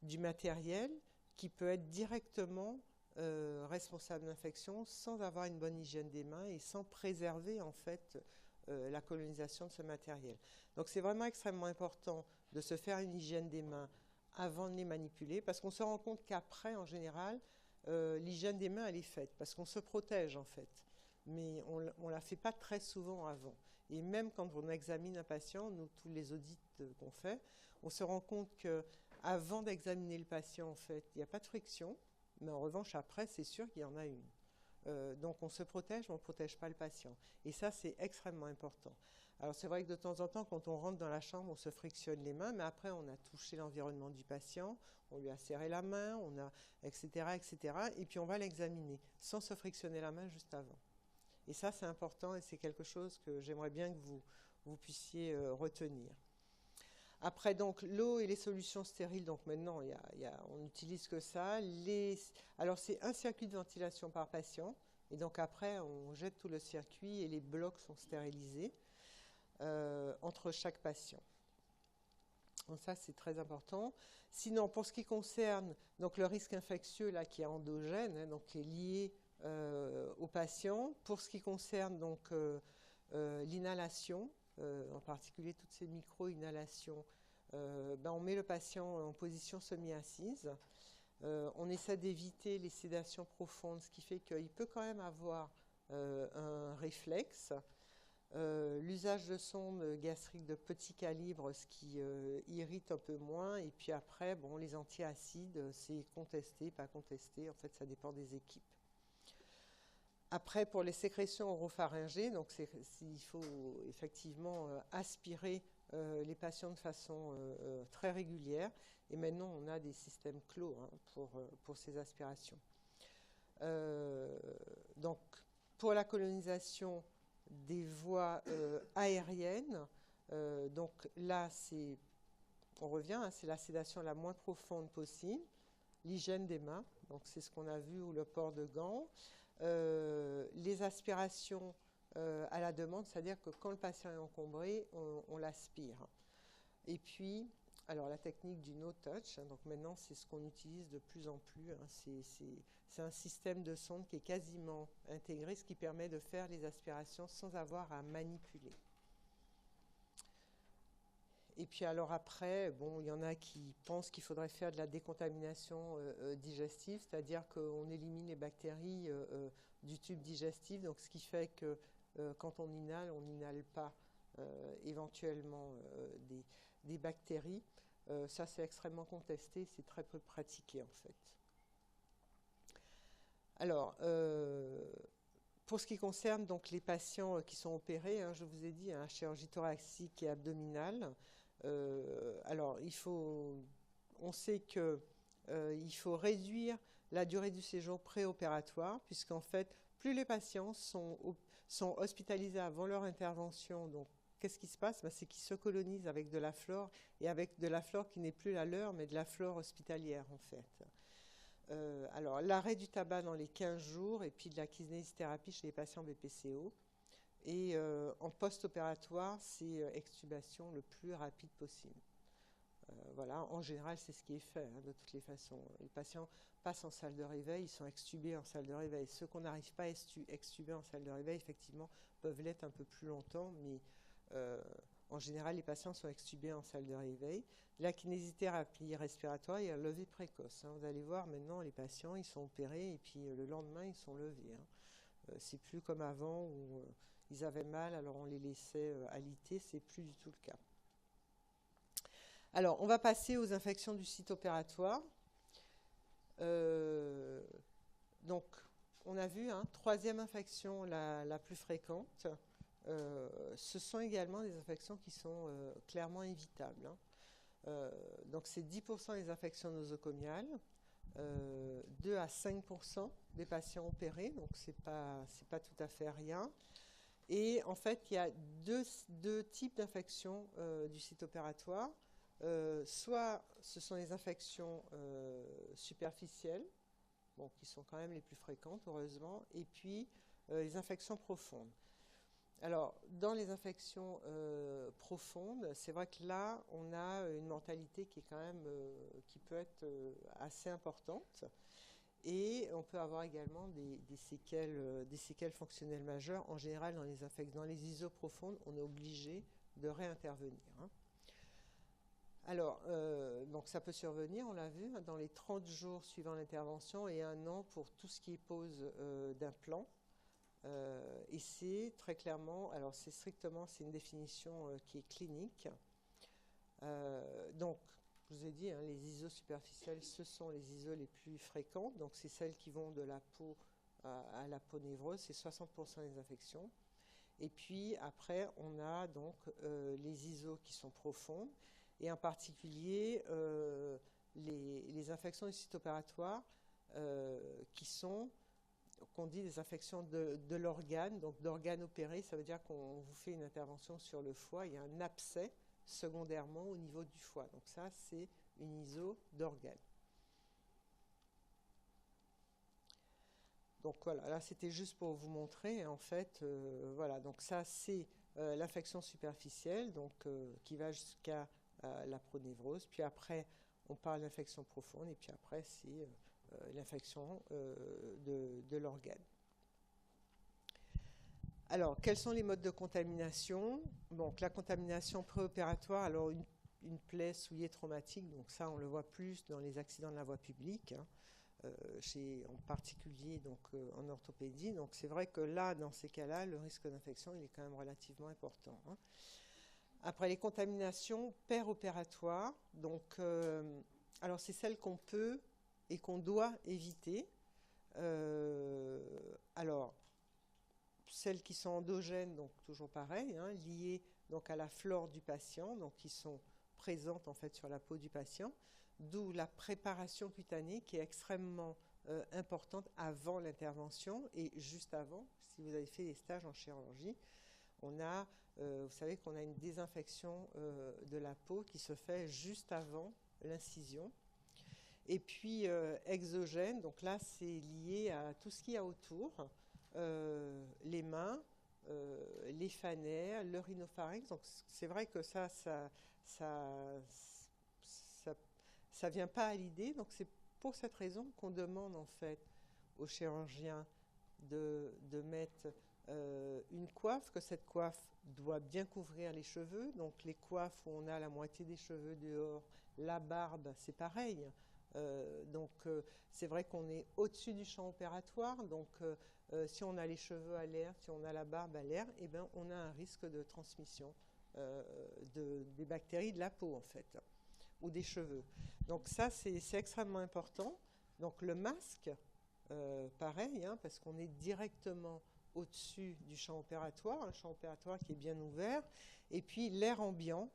Speaker 1: du matériel qui peut être directement responsable d'infection sans avoir une bonne hygiène des mains et sans préserver en fait la colonisation de ce matériel. Donc c'est vraiment extrêmement important de se faire une hygiène des mains avant de les manipuler, parce qu'on se rend compte qu'après, en général, l'hygiène des mains, elle est faite, parce qu'on se protège en fait. Mais on ne la fait pas très souvent avant. Et même quand on examine un patient, nous, tous les audits qu'on fait, on se rend compte qu'avant d'examiner le patient, en fait, il n'y a pas de friction, mais en revanche, après, c'est sûr qu'il y en a une. Donc on se protège, mais on ne protège pas le patient. Et ça, c'est extrêmement important. Alors c'est vrai que de temps en temps, quand on rentre dans la chambre, on se frictionne les mains, mais après on a touché l'environnement du patient, on lui a serré la main, etc., etc. Et puis on va l'examiner, sans se frictionner la main juste avant. Et ça, c'est important, et c'est quelque chose que j'aimerais bien que vous puissiez retenir. Après, donc, l'eau et les solutions stériles, donc maintenant, on n'utilise que ça. Alors, c'est un circuit de ventilation par patient, et donc après, on jette tout le circuit et les blocs sont stérilisés entre chaque patient. Donc ça, c'est très important. Sinon, pour ce qui concerne donc, le risque infectieux là, qui est endogène, hein, donc qui est lié au patient, pour ce qui concerne donc l'inhalation, en particulier toutes ces micro-inhalations, on met le patient en position semi-assise. On essaie d'éviter les sédations profondes, ce qui fait qu'il peut quand même avoir un réflexe. L'usage de sondes gastriques de petit calibre, ce qui irrite un peu moins. Et puis après, bon, les antiacides, c'est contesté, pas contesté. En fait, ça dépend des équipes. Après, pour les sécrétions oropharyngées, donc il faut effectivement aspirer les patients de façon très régulière. Et maintenant, on a des systèmes clos hein, pour ces aspirations. Donc, pour la colonisation des voies aériennes, donc là, on revient, hein, c'est la sédation la moins profonde possible, l'hygiène des mains, donc c'est ce qu'on a vu, ou le port de gants, les aspirations à la demande, c'est-à-dire que quand le patient est encombré, on l'aspire. Et puis, alors la technique du no-touch, hein, donc maintenant c'est ce qu'on utilise de plus en plus, hein, c'est un système de sonde qui est quasiment intégré, ce qui permet de faire les aspirations sans avoir à manipuler. Et puis alors après, bon, il y en a qui pensent qu'il faudrait faire de la décontamination digestive, c'est-à-dire qu'on élimine les bactéries du tube digestif, donc ce qui fait que quand on n'inhale pas éventuellement des bactéries. Ça, c'est extrêmement contesté, c'est très peu pratiqué en fait. Alors, pour ce qui concerne donc les patients qui sont opérés, hein, je vous ai dit, hein, chirurgie thoracique et abdominale. Alors, on sait que il faut réduire la durée du séjour préopératoire, puisqu'en fait, plus les patients sont hospitalisés avant leur intervention, donc qu'est-ce qui se passe? Ben, c'est qu'ils se colonisent avec de la flore, et avec de la flore qui n'est plus la leur, mais de la flore hospitalière en fait. Alors, l'arrêt du tabac dans les 15 jours et puis de la kinésithérapie chez les patients BPCO. Et en post-opératoire, c'est extubation le plus rapide possible. Voilà, en général, c'est ce qui est fait hein, de toutes les façons. Les patients passent en salle de réveil, ils sont extubés en salle de réveil. Ceux qu'on n'arrive pas à extuber en salle de réveil, effectivement, peuvent l'être un peu plus longtemps, mais en général, les patients sont extubés en salle de réveil. La kinésithérapie respiratoire, il y a levée précoce. Hein. Vous allez voir maintenant, les patients, ils sont opérés et puis le lendemain, ils sont levés. Hein. C'est plus comme avant où ils avaient mal, alors on les laissait alité. C'est plus du tout le cas. Alors, on va passer aux infections du site opératoire. Donc, on a vu, hein, troisième infection la plus fréquente. Ce sont également des infections qui sont clairement évitables. Hein. Donc, c'est 10% des infections nosocomiales, 2 à 5% des patients opérés, donc c'est pas tout à fait rien. Et en fait, il y a deux types d'infections du site opératoire. Soit ce sont les infections superficielles, bon, qui sont quand même les plus fréquentes, heureusement, et puis les infections profondes. Alors, dans les infections profondes, c'est vrai que là, on a une mortalité qui est quand même, qui peut être assez importante. Et on peut avoir également des séquelles fonctionnelles majeures. En général, dans les ISO profondes, on est obligé de réintervenir. Hein. Alors, donc ça peut survenir, on l'a vu, dans les 30 jours suivant l'intervention et 1 an pour tout ce qui est pose d'implants. Et c'est très clairement, alors c'est une définition qui est clinique. Donc, je vous ai dit, hein, les ISO superficielles, ce sont les ISO les plus fréquentes. Donc, c'est celles qui vont de la peau à la peau-névreuse, c'est 60% des infections. Et puis, après, on a donc les ISO qui sont profondes. Et en particulier, les infections du site opératoire qui sont, qu'on dit des infections de l'organe, donc d'organe opéré, ça veut dire qu'on vous fait une intervention sur le foie, il y a un abcès secondairement au niveau du foie. Donc ça, c'est une ISO d'organe. Donc voilà, là c'était juste pour vous montrer, en fait, voilà, donc ça c'est l'infection superficielle, donc qui va jusqu'à la pronévrose, puis après on parle d'infection profonde, et puis après c'est l'infection de l'organe. Alors, quels sont les modes de contamination? Donc, la contamination préopératoire, alors une plaie souillée traumatique, donc ça, on le voit plus dans les accidents de la voie publique, hein, en particulier donc, en orthopédie. Donc, c'est vrai que là, dans ces cas-là, le risque d'infection, il est quand même relativement important. Hein. Après, les contaminations péropératoires, donc, alors c'est celles qu'on peut et qu'on doit éviter. Alors, celles qui sont endogènes, donc toujours pareil, hein, liées donc à la flore du patient, donc qui sont présentes en fait sur la peau du patient, d'où la préparation cutanée qui est extrêmement importante avant l'intervention et juste avant. Si vous avez fait des stages en chirurgie, on a, vous savez qu'on a une désinfection de la peau qui se fait juste avant l'incision. Et puis exogène, donc là c'est lié à tout ce qu'il y a autour. Les mains, les phanères, le rhinopharynx. Donc c'est vrai que ça vient pas à l'idée. Donc c'est pour cette raison qu'on demande en fait aux chirurgiens de mettre une coiffe, que cette coiffe doit bien couvrir les cheveux. Donc les coiffes où on a la moitié des cheveux dehors, la barbe, c'est pareil. C'est vrai qu'on est au-dessus du champ opératoire. Donc si on a les cheveux à l'air, si on a la barbe à l'air, eh ben, on a un risque de transmission des bactéries de la peau en fait, ou des cheveux. Donc ça, c'est extrêmement important. Donc le masque, pareil, hein, parce qu'on est directement au-dessus du champ opératoire, un champ opératoire qui est bien ouvert, et puis l'air ambiant,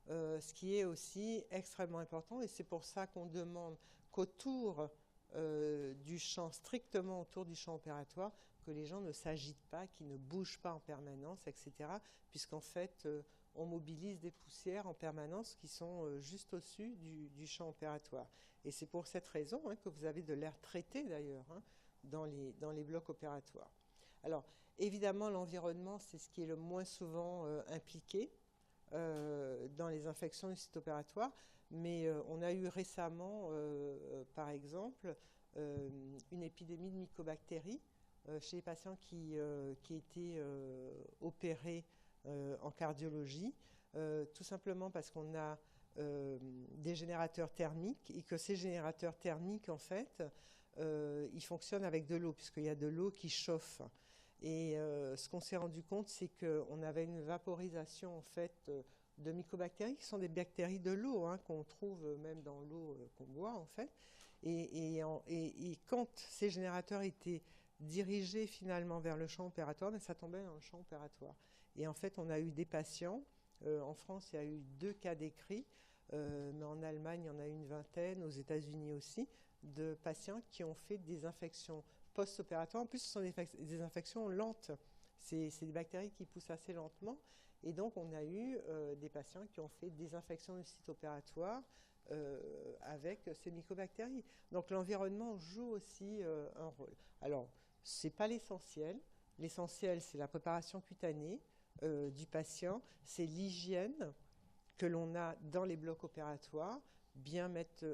Speaker 1: ce qui est aussi extrêmement important, et c'est pour ça qu'on demande qu'autour du champ, strictement autour du champ opératoire, que les gens ne s'agitent pas, qu'ils ne bougent pas en permanence, etc., puisqu'en fait, on mobilise des poussières en permanence qui sont juste au-dessus du champ opératoire. Et c'est pour cette raison hein, que vous avez de l'air traité d'ailleurs hein, dans les blocs opératoires. Alors, évidemment, l'environnement, c'est ce qui est le moins souvent impliqué dans les infections du site opératoire, mais on a eu récemment, par exemple, une épidémie de mycobactéries chez les patients qui étaient opérés en cardiologie, tout simplement parce qu'on a des générateurs thermiques et que ces générateurs thermiques, en fait, ils fonctionnent avec de l'eau, puisqu'il y a de l'eau qui chauffe. Et ce qu'on s'est rendu compte, c'est qu'on avait une vaporisation en fait de mycobactéries qui sont des bactéries de l'eau, hein, qu'on trouve même dans l'eau qu'on boit en fait. Et quand ces générateurs étaient dirigés finalement vers le champ opératoire, ben, ça tombait dans le champ opératoire. Et en fait, on a eu des patients, en France, il y a eu 2 cas décrits, mais en Allemagne, il y en a eu une vingtaine, aux États-Unis aussi, de patients qui ont fait des infections post-opératoire. En plus, ce sont des infections lentes. C'est des bactéries qui poussent assez lentement. Et donc, on a eu des patients qui ont fait des infections du site opératoire avec ces mycobactéries. Donc, l'environnement joue aussi un rôle. Alors, ce n'est pas l'essentiel. L'essentiel, c'est la préparation cutanée du patient. C'est l'hygiène que l'on a dans les blocs opératoires. Bien mettre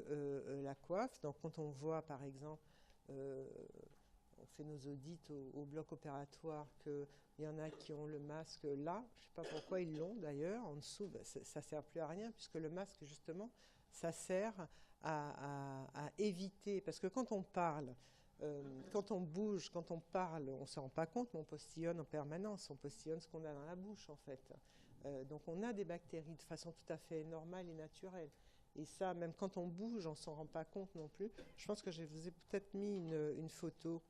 Speaker 1: la coiffe. Donc, quand on voit, par exemple, on fait nos audits au bloc opératoire, qu'il y en a qui ont le masque là, je ne sais pas pourquoi ils l'ont d'ailleurs, en dessous, ben, ça ne sert plus à rien, puisque le masque, justement, ça sert à éviter, parce que quand on parle, quand on bouge, quand on parle, on ne se rend pas compte, mais on postillonne en permanence, on postillonne ce qu'on a dans la bouche, en fait. Donc on a des bactéries de façon tout à fait normale et naturelle. Et ça, même quand on bouge, on ne s'en rend pas compte non plus. Je pense que je vous ai peut-être mis une photo.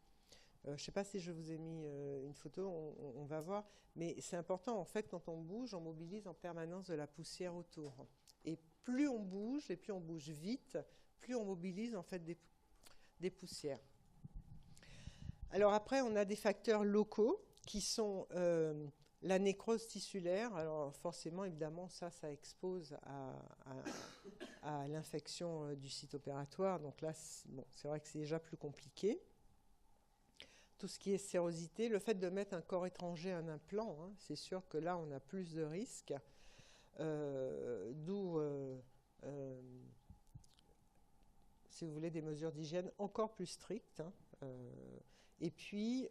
Speaker 1: Je ne sais pas si je vous ai mis une photo, on va voir. Mais c'est important, en fait, quand on bouge, on mobilise en permanence de la poussière autour. Et plus on bouge, et plus on bouge vite, plus on mobilise en fait des poussières. Alors après, on a des facteurs locaux qui sont la nécrose tissulaire. Alors forcément, évidemment, ça expose à l'infection du site opératoire. Donc là, c'est vrai que c'est déjà plus compliqué. Tout ce qui est sérosité, le fait de mettre un corps étranger, un implant, hein, c'est sûr que là, on a plus de risques. D'où, si vous voulez, des mesures d'hygiène encore plus strictes. Hein, et puis,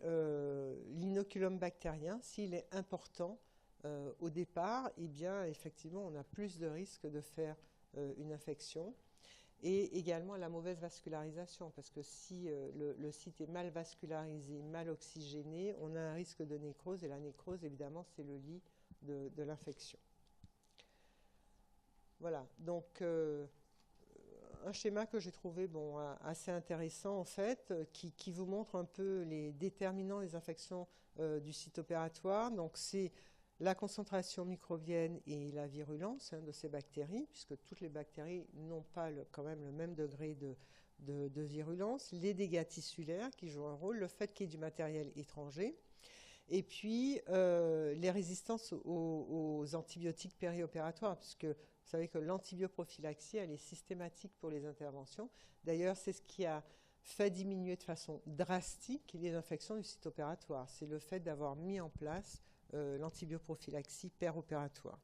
Speaker 1: l'inoculum bactérien, s'il est important au départ, eh bien, effectivement, on a plus de risques de faire une infection. Et également la mauvaise vascularisation, parce que si le site est mal vascularisé, mal oxygéné, on a un risque de nécrose, et la nécrose, évidemment, c'est le lit de l'infection. Voilà, donc un schéma que j'ai trouvé assez intéressant, en fait, qui vous montre un peu les déterminants des infections du site opératoire. Donc, c'est la concentration microbienne et la virulence de ces bactéries, puisque toutes les bactéries n'ont pas quand même le même degré de virulence, les dégâts tissulaires qui jouent un rôle, le fait qu'il y ait du matériel étranger, et puis les résistances aux antibiotiques périopératoires, puisque vous savez que l'antibioprophylaxie, elle est systématique pour les interventions. D'ailleurs, c'est ce qui a fait diminuer de façon drastique les infections du site opératoire. C'est le fait d'avoir mis en place l'antibioprophylaxie péropératoire.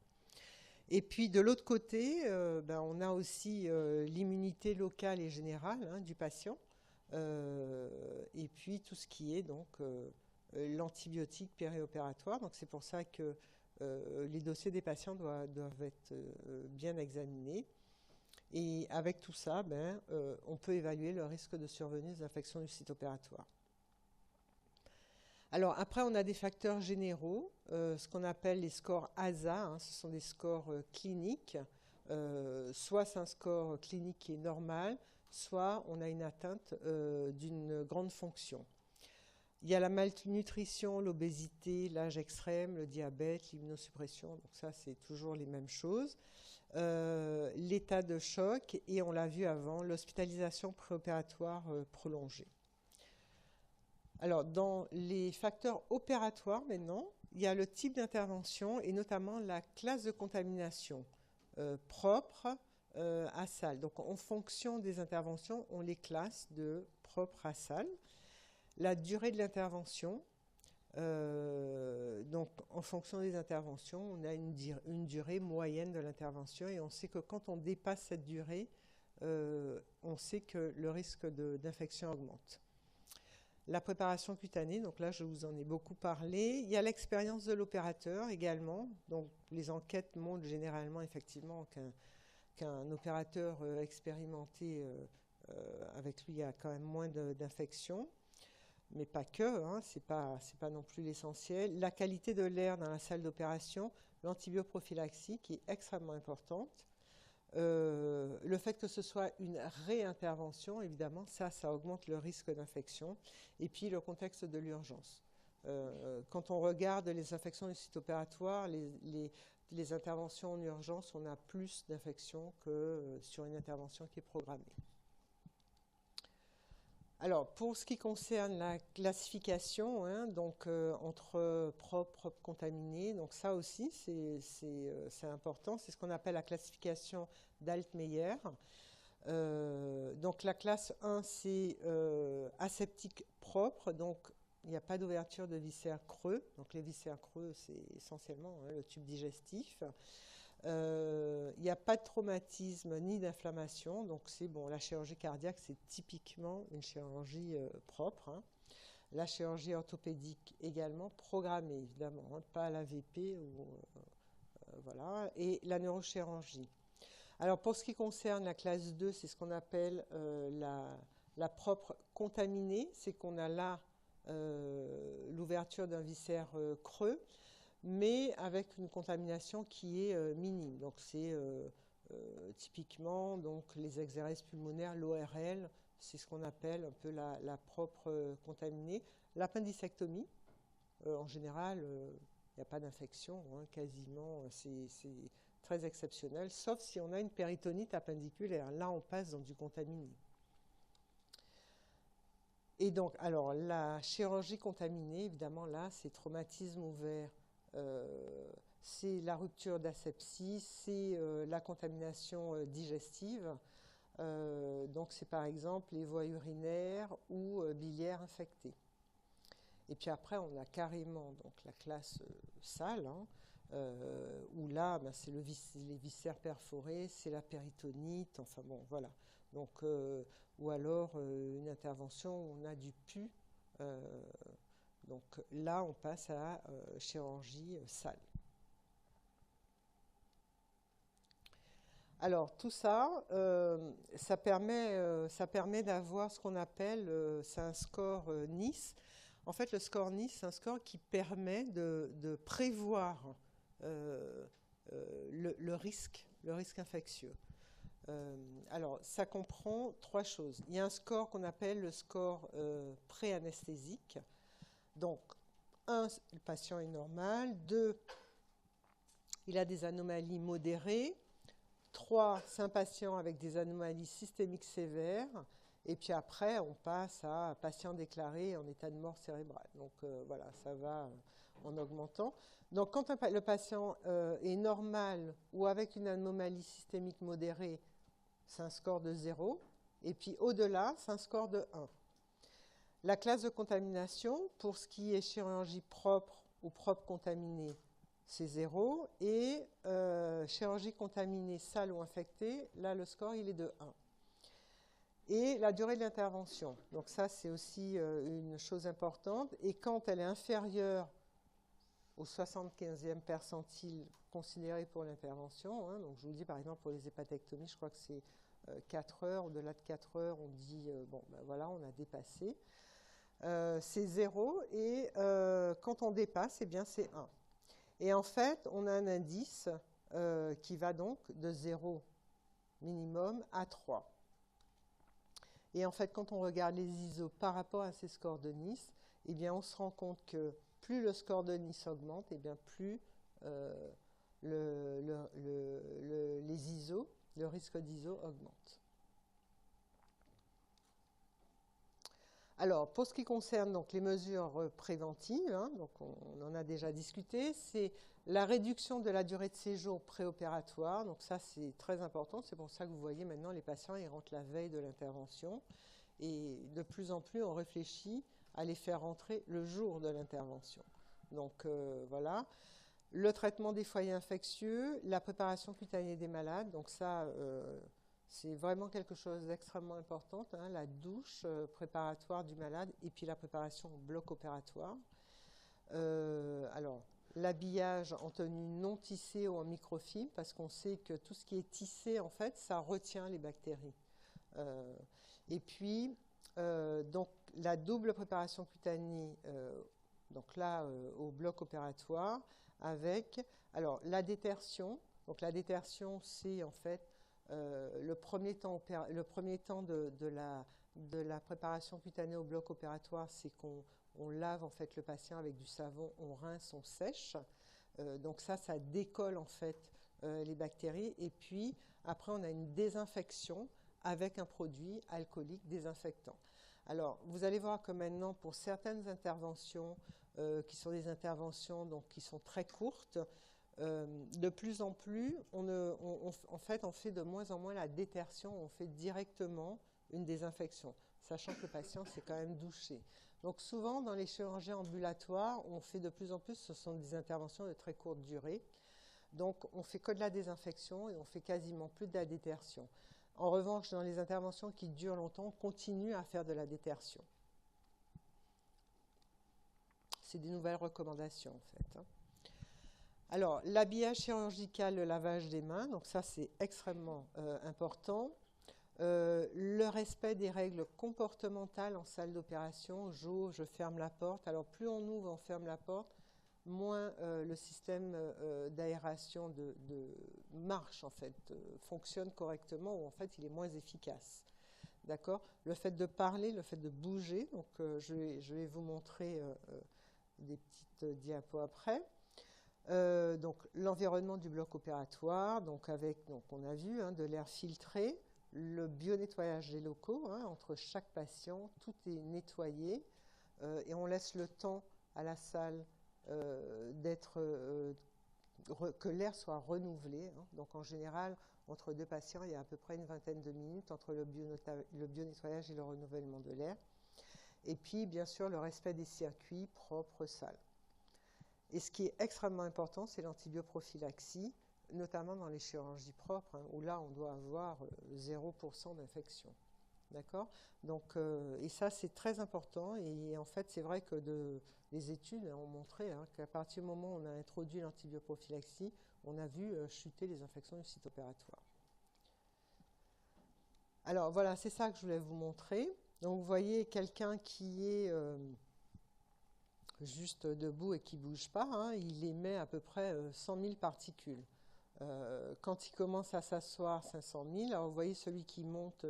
Speaker 1: Et puis de l'autre côté, on a aussi l'immunité locale et générale du patient, et puis tout ce qui est donc l'antibiotique périopératoire. Donc c'est pour ça que les dossiers des patients doivent être bien examinés. Et avec tout ça, on peut évaluer le risque de survenue des infections du site opératoire. Alors après, on a des facteurs généraux, ce qu'on appelle les scores ASA, hein, ce sont des scores cliniques. Soit c'est un score clinique qui est normal, soit on a une atteinte d'une grande fonction. Il y a la malnutrition, l'obésité, l'âge extrême, le diabète, l'immunosuppression, donc ça c'est toujours les mêmes choses. L'état de choc et on l'a vu avant, l'hospitalisation préopératoire prolongée. Alors dans les facteurs opératoires maintenant, il y a le type d'intervention et notamment la classe de contamination propre à salle. Donc en fonction des interventions, on les classe de propre à salle. La durée de l'intervention, donc en fonction des interventions, on a une durée moyenne de l'intervention et on sait que quand on dépasse cette durée, on sait que le risque d'infection augmente. La préparation cutanée, donc là je vous en ai beaucoup parlé. Il y a l'expérience de l'opérateur également. Donc les enquêtes montrent généralement effectivement qu'un opérateur expérimenté, avec lui, il y a quand même moins d'infections. Mais pas que, hein, c'est pas non plus l'essentiel. La qualité de l'air dans la salle d'opération, l'antibioprophylaxie qui est extrêmement importante. Le fait que ce soit une réintervention, évidemment, ça augmente le risque d'infection. Et puis le contexte de l'urgence. Quand on regarde les infections du site opératoire, les interventions en urgence, on a plus d'infections que sur une intervention qui est programmée. Alors, pour ce qui concerne la classification, hein, donc entre propre, contaminé, donc ça aussi c'est important, c'est ce qu'on appelle la classification d'Altmeyer. Donc la classe 1 c'est aseptique propre, donc il n'y a pas d'ouverture de viscères creux, donc les viscères creux c'est essentiellement le tube digestif. Il n'y a pas de traumatisme ni d'inflammation, donc c'est bon. La chirurgie cardiaque, c'est typiquement une chirurgie propre. Hein. La chirurgie orthopédique également programmée, évidemment, hein, pas l'AVP voilà. Et la neurochirurgie. Alors pour ce qui concerne la classe 2, c'est ce qu'on appelle la propre contaminée, c'est qu'on a là l'ouverture d'un viscère creux, mais avec une contamination qui est minime. Donc c'est typiquement donc, les exéreses pulmonaires, l'ORL, c'est ce qu'on appelle un peu la propre contaminée. L'appendicectomie, en général, il n'y a pas d'infection, hein, quasiment, c'est très exceptionnel, sauf si on a une péritonite appendiculaire. Là, on passe dans du contaminé. Et donc, alors, la chirurgie contaminée, évidemment, là, c'est traumatisme ouvert. C'est la rupture d'asepsie, c'est la contamination digestive. Donc c'est par exemple les voies urinaires ou biliaires infectées. Et puis après on a carrément donc la classe sale, hein, où là c'est les viscères perforés, c'est la péritonite, enfin bon voilà. Donc ou alors une intervention où on a du pus. Donc là, on passe à chirurgie sale. Alors tout ça, ça permet d'avoir ce qu'on appelle, c'est un score Nice. En fait, le score Nice, c'est un score qui permet de prévoir le risque infectieux. Alors, ça comprend 3 choses. Il y a un score qu'on appelle le score pré-anesthésique. Donc, 1, le patient est normal. 2, il a des anomalies modérées. 3, c'est un patient avec des anomalies systémiques sévères. Et puis après, on passe à patient déclaré en état de mort cérébrale. Donc voilà, ça va en augmentant. Donc quand le patient est normal ou avec une anomalie systémique modérée, c'est un score de 0. Et puis au-delà, c'est un score de 1. La classe de contamination, pour ce qui est chirurgie propre ou propre contaminée, c'est 0. Et chirurgie contaminée, sale ou infectée, là le score il est de 1. Et la durée de l'intervention. Donc ça, c'est aussi une chose importante. Et quand elle est inférieure au 75e percentile considéré pour l'intervention, hein, donc je vous dis par exemple pour les hépatectomies, je crois que c'est 4 heures, au-delà de 4 heures, on dit, bon, ben voilà, on a dépassé. C'est 0 et quand on dépasse, eh bien c'est 1. Et en fait, on a un indice qui va donc de 0 minimum à 3. Et en fait, quand on regarde les ISO par rapport à ces scores de Nice, eh bien, on se rend compte que plus le score de Nice augmente, eh bien, plus les ISO, le risque d'ISO augmente. Alors, pour ce qui concerne donc, les mesures préventives, hein, donc on en a déjà discuté, c'est la réduction de la durée de séjour préopératoire. Donc ça, c'est très important. C'est pour ça que vous voyez maintenant les patients, ils rentrent la veille de l'intervention. Et de plus en plus, on réfléchit à les faire rentrer le jour de l'intervention. Donc voilà. Le traitement des foyers infectieux, la préparation cutanée des malades. Donc ça, c'est vraiment quelque chose d'extrêmement important, hein, la douche préparatoire du malade et puis la préparation au bloc opératoire. Alors, l'habillage en tenue non tissée ou en microfilm, parce qu'on sait que tout ce qui est tissé, en fait, ça retient les bactéries. Et puis, donc, la double préparation cutanée, donc là, au bloc opératoire, avec, alors, la détertion. Donc, la détertion, c'est en fait le premier temps de la préparation cutanée au bloc opératoire, c'est qu'on lave en fait le patient avec du savon, on rince, on sèche. Donc ça décolle en fait les bactéries. Et puis après, on a une désinfection avec un produit alcoolique désinfectant. Alors, vous allez voir que maintenant, pour certaines interventions, qui sont des interventions donc, qui sont très courtes, de plus en plus, en fait, on fait de moins en moins la détertion, on fait directement une désinfection, sachant que le patient s'est quand même douché. Donc souvent, dans les chirurgies ambulatoires, on fait de plus en plus, ce sont des interventions de très courte durée. Donc on fait que de la désinfection et on fait quasiment plus de la détertion. En revanche, dans les interventions qui durent longtemps, on continue à faire de la détertion. C'est des nouvelles recommandations en fait, hein. Alors, l'habillage chirurgical, le lavage des mains, donc ça c'est extrêmement important. Le respect des règles comportementales en salle d'opération, j'ouvre, je ferme la porte. Alors plus on ouvre, on ferme la porte, moins le système d'aération de marche en fait fonctionne correctement, ou en fait il est moins efficace. D'accord ? Le fait de parler, le fait de bouger, donc je vais vous montrer des petites diapos après. Donc l'environnement du bloc opératoire, donc avec, donc on a vu, hein, de l'air filtré, le bio-nettoyage des locaux, hein, entre chaque patient, tout est nettoyé et on laisse le temps à la salle que l'air soit renouvelé, hein. Donc en général, entre deux patients, il y a à peu près une vingtaine de minutes entre le bio-nettoyage et le renouvellement de l'air. Et puis bien sûr le respect des circuits propres salles. Et ce qui est extrêmement important, c'est l'antibioprophylaxie, notamment dans les chirurgies propres, hein, où là, on doit avoir 0% d'infection. D'accord ? Donc, et ça, c'est très important. Et en fait, c'est vrai que les études ont montré, hein, qu'à partir du moment où on a introduit l'antibioprophylaxie, on a vu chuter les infections du site opératoire. Alors, voilà, c'est ça que je voulais vous montrer. Donc, vous voyez quelqu'un qui est juste debout et qui ne bouge pas, hein, il émet à peu près 100 000 particules. Quand il commence à s'asseoir, 500 000. Alors vous voyez, celui qui monte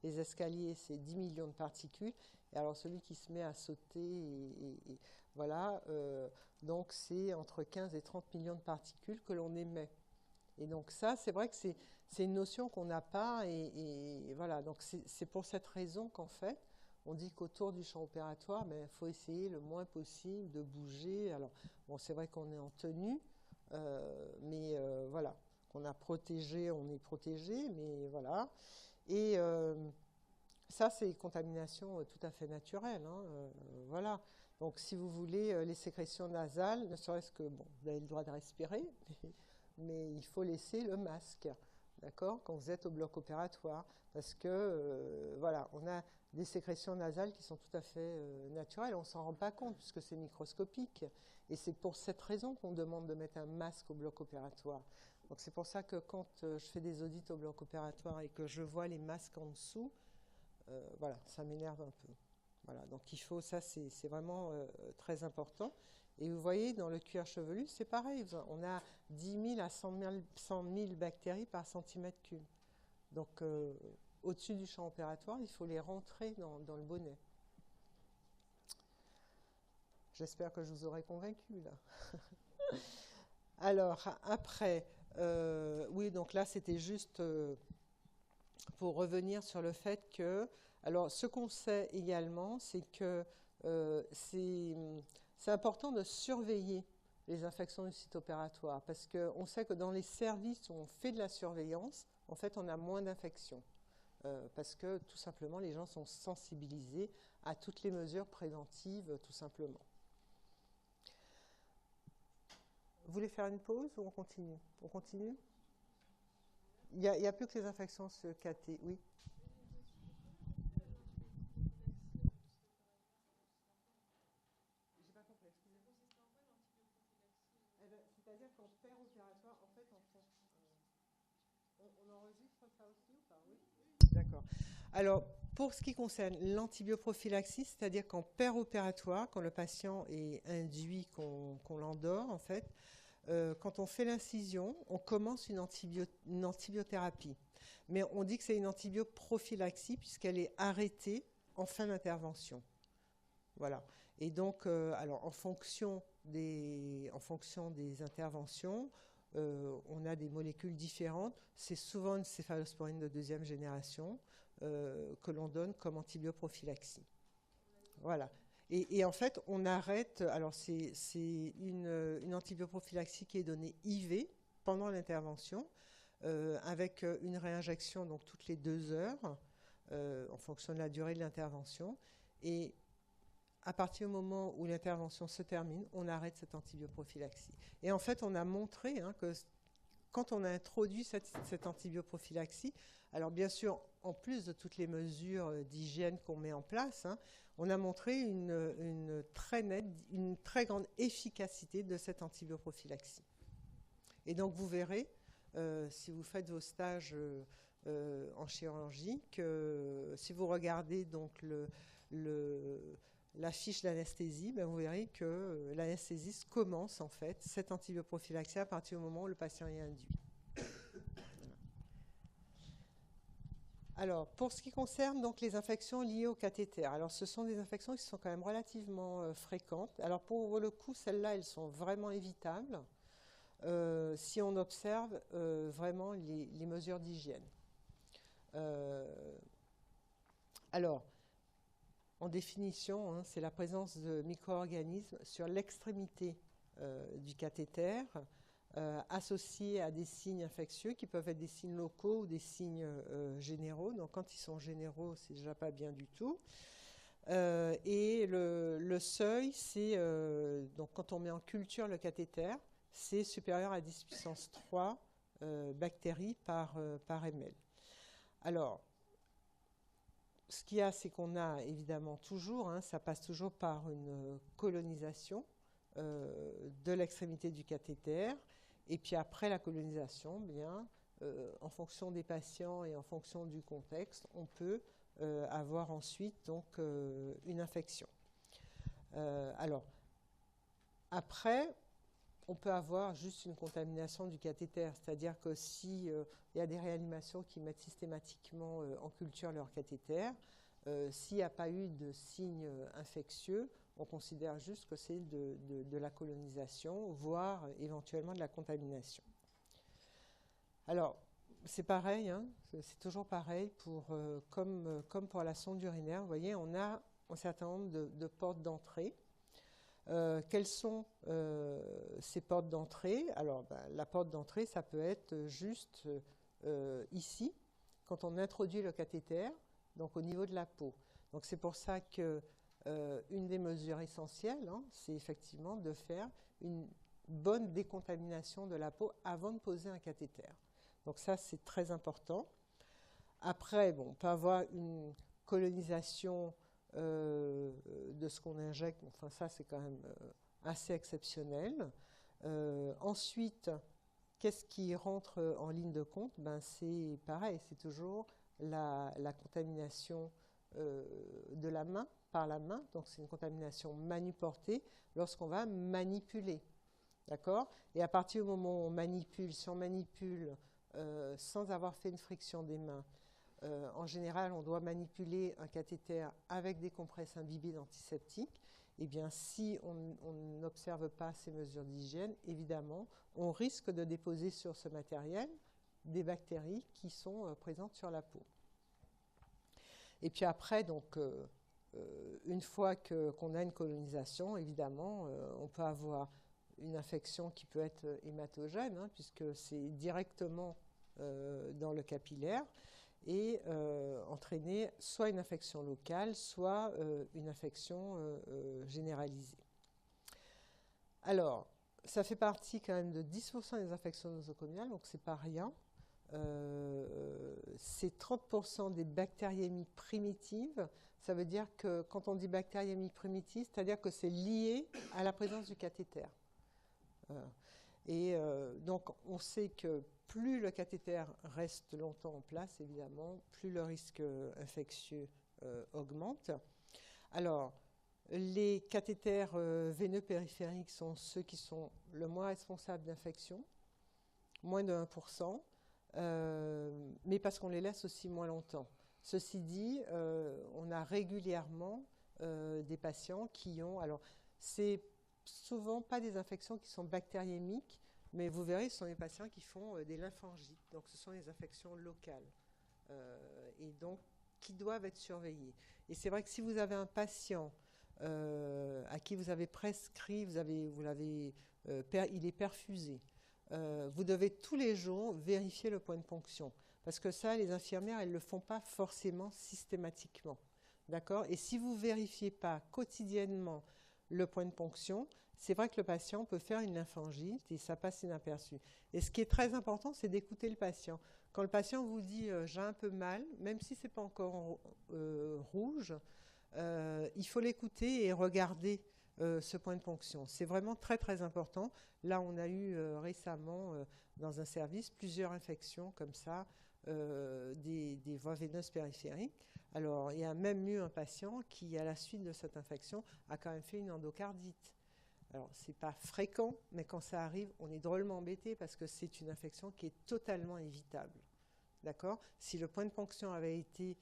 Speaker 1: les escaliers, c'est 10 millions de particules. Et alors celui qui se met à sauter, voilà, donc c'est entre 15 et 30 millions de particules que l'on émet. Et donc ça, c'est vrai que c'est une notion qu'on n'a pas. Et voilà, donc c'est pour cette raison qu'en fait, on dit qu'autour du champ opératoire, il faut essayer le moins possible de bouger. Alors, bon, c'est vrai qu'on est en tenue, mais voilà, on est protégé, mais voilà. Et ça, c'est une contamination tout à fait naturelle, hein, voilà. Donc, si vous voulez, les sécrétions nasales, ne serait-ce que, bon, vous avez le droit de respirer, mais il faut laisser le masque. d'accord, quand vous êtes au bloc opératoire, parce que voilà, on a des sécrétions nasales qui sont tout à fait naturelles, on s'en rend pas compte puisque c'est microscopique, et c'est pour cette raison qu'on demande de mettre un masque au bloc opératoire. Donc c'est pour ça que quand je fais des audits au bloc opératoire et que je vois les masques en dessous, voilà, ça m'énerve un peu. Voilà, donc il faut, ça c'est vraiment très important. Et vous voyez, dans le cuir chevelu, c'est pareil. On a 10 000 à 100 000 bactéries par centimètre cube. Donc, au-dessus du champ opératoire, il faut les rentrer dans le bonnet. J'espère que je vous aurai convaincu, là. Alors, après, oui, donc là, c'était juste pour revenir sur le fait que... Alors, ce qu'on sait également, c'est que c'est important de surveiller les infections du site opératoire parce qu'on sait que dans les services où on fait de la surveillance, en fait, on a moins d'infections parce que tout simplement, les gens sont sensibilisés à toutes les mesures préventives, tout simplement. Vous voulez faire une pause ou on continue? On continue? Il n'y a plus que les infections KT, oui. J'ai pas compris, excusez-moi. C'est-à-dire qu'en père opératoire, en fait, on enregistre ça aussi ou pas? Oui. D'accord. Alors, pour ce qui concerne l'antibioprophylaxie, c'est-à-dire qu'en père opératoire, quand le patient est induit, qu'on l'endort, en fait, quand on fait l'incision, on commence une antibiothérapie. Mais on dit que c'est une antibioprophylaxie puisqu'elle est arrêtée en fin d'intervention. Voilà. Et donc, alors, en fonction des interventions, on a des molécules différentes. C'est souvent une céphalosporine de deuxième génération que l'on donne comme antibioprophylaxie. Voilà. Et en fait, on arrête. Alors, c'est une antibioprophylaxie qui est donnée IV pendant l'intervention, avec une réinjection donc toutes les 2 heures, en fonction de la durée de l'intervention. Et à partir du moment où l'intervention se termine, on arrête cette antibioprophylaxie. Et en fait, on a montré que quand on a introduit cette antibioprophylaxie, alors bien sûr, en plus de toutes les mesures d'hygiène qu'on met en place, on a montré une très grande efficacité de cette antibioprophylaxie. Et donc vous verrez, si vous faites vos stages en chirurgie, que si vous regardez donc la fiche d'anesthésie, ben vous verrez que l'anesthésiste commence en fait cette antibioprophylaxie à partir du moment où le patient est induit. Alors, pour ce qui concerne donc les infections liées au cathéter, alors ce sont des infections qui sont quand même relativement fréquentes. Alors pour le coup, celles-là, elles sont vraiment évitables si on observe vraiment les mesures d'hygiène. Alors, en définition, c'est la présence de micro-organismes sur l'extrémité du cathéter, associés à des signes infectieux qui peuvent être des signes locaux ou des signes généraux. Donc quand ils sont généraux, c'est déjà pas bien du tout. Et le seuil, c'est donc quand on met en culture le cathéter, c'est supérieur à 10 puissance 3 bactéries par ml. Alors, ce qu'il y a, c'est qu'on a évidemment toujours, ça passe toujours par une colonisation de l'extrémité du cathéter. Et puis après la colonisation, bien, en fonction des patients et en fonction du contexte, on peut avoir ensuite donc, une infection. Alors, après, on peut avoir juste une contamination du cathéter, c'est-à-dire que si y a des réanimations qui mettent systématiquement en culture leur cathéter, s'il n'y a pas eu de signes infectieux, on considère juste que c'est de la colonisation, voire éventuellement de la contamination. Alors, c'est pareil, c'est toujours pareil, comme pour la sonde urinaire, vous voyez, on a un certain nombre de portes d'entrée. Quelles sont ces portes d'entrée? Alors, la porte d'entrée, ça peut être juste ici, quand on introduit le cathéter, donc au niveau de la peau. Donc c'est pour ça que une des mesures essentielles, c'est effectivement de faire une bonne décontamination de la peau avant de poser un cathéter. Donc ça, c'est très important. Après, bon, on peut avoir une colonisation de ce qu'on injecte. Enfin, ça, c'est quand même assez exceptionnel. Ensuite, qu'est-ce qui rentre en ligne de compte? Ben, c'est pareil, c'est toujours la contamination de la main, par la main. Donc, c'est une contamination manuportée lorsqu'on va manipuler. D'accord? Et à partir du moment où on manipule, si on manipule sans avoir fait une friction des mains, en général, on doit manipuler un cathéter avec des compresses imbibées d'antiseptiques. Eh bien, si on n'observe pas ces mesures d'hygiène, évidemment, on risque de déposer sur ce matériel des bactéries qui sont présentes sur la peau. Et puis après, donc, une fois qu'on a une colonisation, évidemment, on peut avoir une infection qui peut être hématogène, hein, puisque c'est directement dans le capillaire, et entraîner soit une infection locale, soit une infection généralisée. Alors, ça fait partie quand même de 10% des infections nosocomiales, donc c'est pas rien. C'est 30% des bactériémies primitives. Ça veut dire que quand on dit bactériémie primitive, c'est-à-dire que c'est lié à la présence du cathéter. Et donc, on sait que plus le cathéter reste longtemps en place, évidemment, plus le risque infectieux augmente. Alors, les cathéters veineux périphériques sont ceux qui sont le moins responsables d'infection, moins de 1%, mais parce qu'on les laisse aussi moins longtemps. Ceci dit, on a régulièrement des patients qui ont... Alors, c'est souvent pas des infections qui sont bactériémiques, mais vous verrez, ce sont des patients qui font des lymphangites, donc ce sont des infections locales, et donc qui doivent être surveillées. Et c'est vrai que si vous avez un patient à qui vous avez prescrit, il est perfusé, vous devez tous les jours vérifier le point de ponction, parce que ça, les infirmières, elles ne le font pas forcément systématiquement. D'accord? Et si vous ne vérifiez pas quotidiennement le point de ponction, c'est vrai que le patient peut faire une lymphangite et ça passe inaperçu. Et ce qui est très important, c'est d'écouter le patient. Quand le patient vous dit j'ai un peu mal, même si ce n'est pas encore rouge, il faut l'écouter et regarder ce point de ponction. C'est vraiment très très important. Là, on a eu récemment dans un service plusieurs infections comme ça, des voies veineuses périphériques. Alors, il y a même eu un patient qui, à la suite de cette infection, a quand même fait une endocardite. Alors, ce n'est pas fréquent, mais quand ça arrive, on est drôlement embêté parce que c'est une infection qui est totalement évitable. D'accord? Si le point de ponction avait été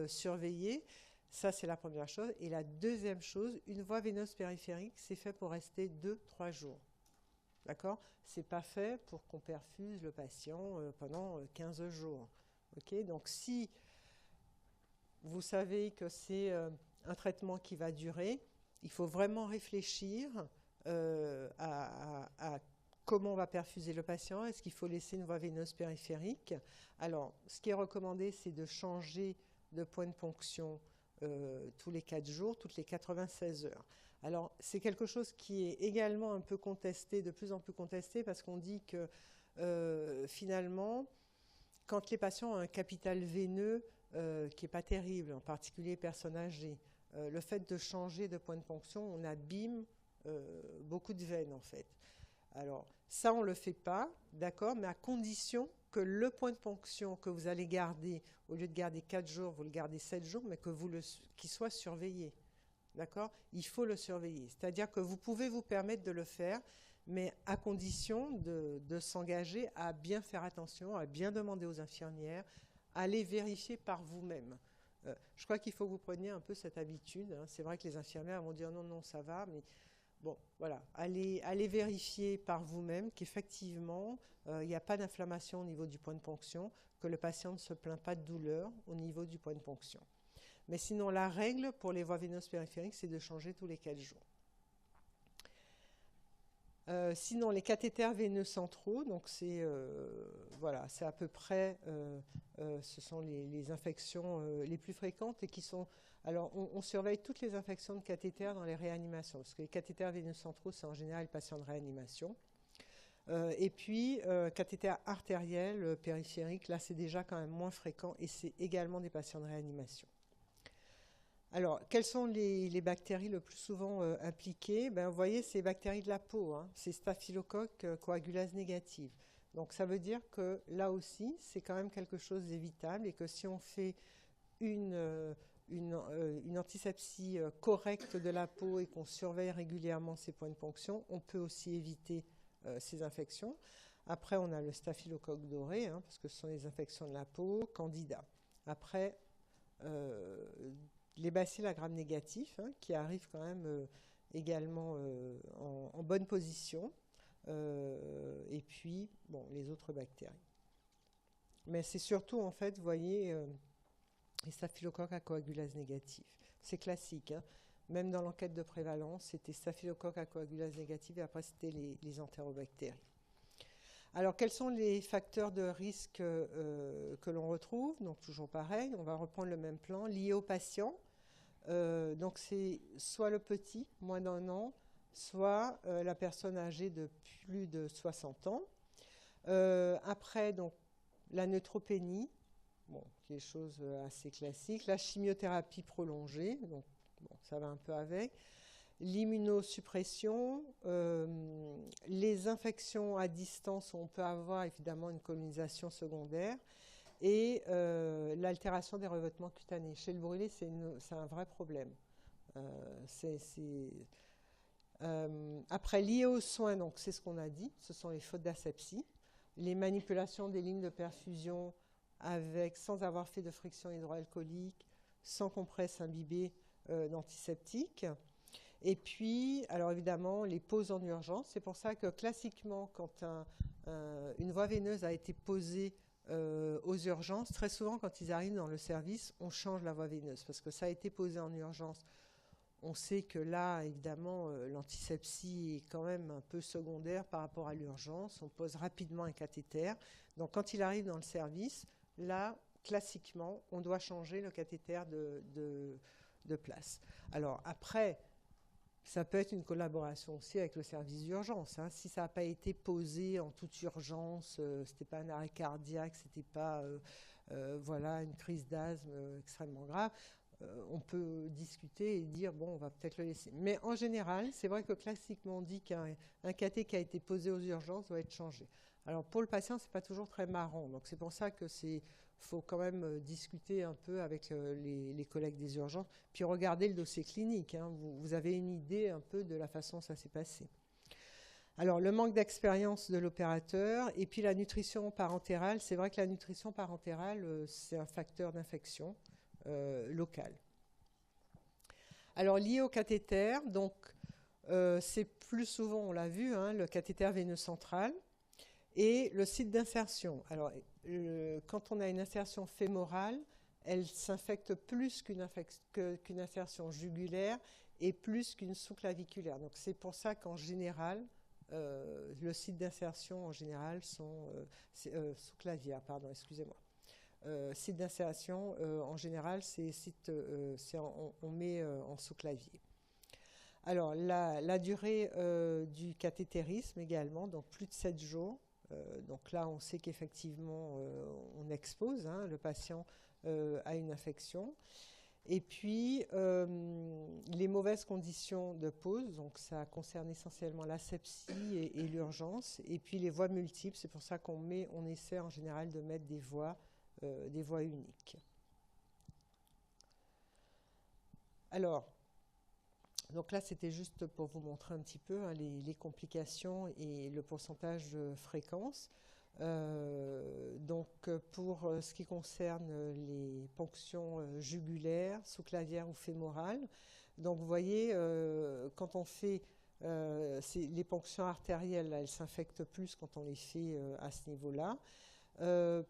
Speaker 1: surveillé, ça, c'est la première chose. Et la deuxième chose, une voie veineuse périphérique, c'est fait pour rester 2-3 jours. D'accord? Ce n'est pas fait pour qu'on perfuse le patient pendant 15 jours. Okay? Donc, si vous savez que c'est un traitement qui va durer, il faut vraiment réfléchir à comment on va perfuser le patient. Est-ce qu'il faut laisser une voie veineuse périphérique? Alors, ce qui est recommandé, c'est de changer de point de ponction tous les 4 jours, toutes les 96 heures. Alors, c'est quelque chose qui est également un peu contesté, de plus en plus contesté, parce qu'on dit que finalement, quand les patients ont un capital veineux qui n'est pas terrible, en particulier les personnes âgées, le fait de changer de point de ponction, on abîme beaucoup de veines en fait. Alors, ça, on ne le fait pas, d'accord, mais à condition que le point de ponction que vous allez garder, au lieu de garder 4 jours, vous le gardez 7 jours, mais qu'il soit surveillé. D'accord? Il faut le surveiller. C'est-à-dire que vous pouvez vous permettre de le faire, mais à condition de s'engager à bien faire attention, à bien demander aux infirmières, à les vérifier par vous-même. Je crois qu'il faut que vous preniez un peu cette habitude. Hein. C'est vrai que les infirmières vont dire non, non, ça va, mais bon, voilà. Allez vérifier par vous-même qu'effectivement, il n'y a pas d'inflammation au niveau du point de ponction, que le patient ne se plaint pas de douleur au niveau du point de ponction. Mais sinon, la règle pour les voies veineuses périphériques, c'est de changer tous les 4 jours. Sinon, les cathéters veineux centraux, donc c'est à peu près, ce sont les infections les plus fréquentes et qui sont... Alors, on surveille toutes les infections de cathéters dans les réanimations, parce que les cathéters veineux centraux, c'est en général les patients de réanimation. Et puis, cathéter artériel périphérique, là c'est déjà quand même moins fréquent et c'est également des patients de réanimation. Alors, quelles sont les bactéries le plus souvent impliquées? Ben, vous voyez, c'est les bactéries de la peau, hein. C'est staphylocoque coagulase négative. Donc, ça veut dire que là aussi, c'est quand même quelque chose d'évitable et que si on fait une antisepsie correcte de la peau et qu'on surveille régulièrement ces points de ponction, on peut aussi éviter ces infections. Après, on a le staphylocoque doré, hein, parce que ce sont les infections de la peau, candida. Après, les bacilles à gram négatif, hein, qui arrivent quand même également en bonne position, et puis bon, les autres bactéries. Mais c'est surtout, en fait, vous voyez, les staphylocoques à coagulase négative. C'est classique, hein. Même dans l'enquête de prévalence, c'était staphylocoque à coagulase négative et après c'était les entérobactéries. Alors, quels sont les facteurs de risque que l'on retrouve? Donc, toujours pareil, on va reprendre le même plan, lié au patient. Donc, c'est soit le petit, moins d'1 an, soit la personne âgée de plus de 60 ans. Après, donc, la neutropénie, bon, qui est chose assez classique. La chimiothérapie prolongée, donc bon, ça va un peu avec. L'immunosuppression, les infections à distance, on peut avoir évidemment une colonisation secondaire, et l'altération des revêtements cutanés. Chez le brûlé, c'est un vrai problème. Après, lié aux soins, donc c'est ce qu'on a dit, ce sont les fautes d'asepsie, les manipulations des lignes de perfusion sans avoir fait de friction hydroalcoolique, sans compresse imbibée d'antiseptique. Et puis, alors évidemment, les pauses en urgence. C'est pour ça que classiquement, quand une voie veineuse a été posée aux urgences, très souvent quand ils arrivent dans le service, on change la voie veineuse parce que ça a été posé en urgence. On sait que là, évidemment, l'antisepsie est quand même un peu secondaire par rapport à l'urgence. On pose rapidement un cathéter. Donc, quand il arrive dans le service, là, classiquement, on doit changer le cathéter de place. Alors, après, ça peut être une collaboration aussi avec le service d'urgence, hein. Si ça n'a pas été posé en toute urgence, c'était pas un arrêt cardiaque, c'était pas voilà, une crise d'asthme extrêmement grave, on peut discuter et dire bon, on va peut-être le laisser. Mais en général, c'est vrai que classiquement on dit qu'un cathé qui a été posé aux urgences doit être changé. Alors pour le patient, c'est pas toujours très marrant, donc c'est pour ça que faut quand même discuter un peu avec les collègues des urgences, puis regarder le dossier clinique, hein. Vous avez une idée un peu de la façon dont ça s'est passé. Alors, le manque d'expérience de l'opérateur, et puis la nutrition parentérale. C'est vrai que la nutrition parentérale, c'est un facteur d'infection locale. Alors, lié au cathéter, donc c'est plus souvent, on l'a vu, hein, le cathéter veineux central et le site d'insertion. Alors, quand on a une insertion fémorale, elle s'infecte plus qu'une insertion jugulaire et plus qu'une sous-claviculaire. Donc c'est pour ça qu'en général, le site d'insertion en général sont sous-clavière, pardon, excusez-moi. Site d'insertion en général, on met en sous-clavier. Alors la durée du cathétérisme également, donc plus de 7 jours. Donc là, on sait qu'effectivement, on expose, hein, le patient à une infection. Et puis, les mauvaises conditions de pose, donc ça concerne essentiellement l'asepsie et l'urgence. Et puis les voies multiples, c'est pour ça qu'on essaie en général de mettre des voies uniques. Alors, donc là, c'était juste pour vous montrer un petit peu, hein, les complications et le pourcentage de fréquence. Donc pour ce qui concerne les ponctions jugulaires, sous-clavières ou fémorales, donc vous voyez, quand on fait les ponctions artérielles, là, elles s'infectent plus quand on les fait à ce niveau-là.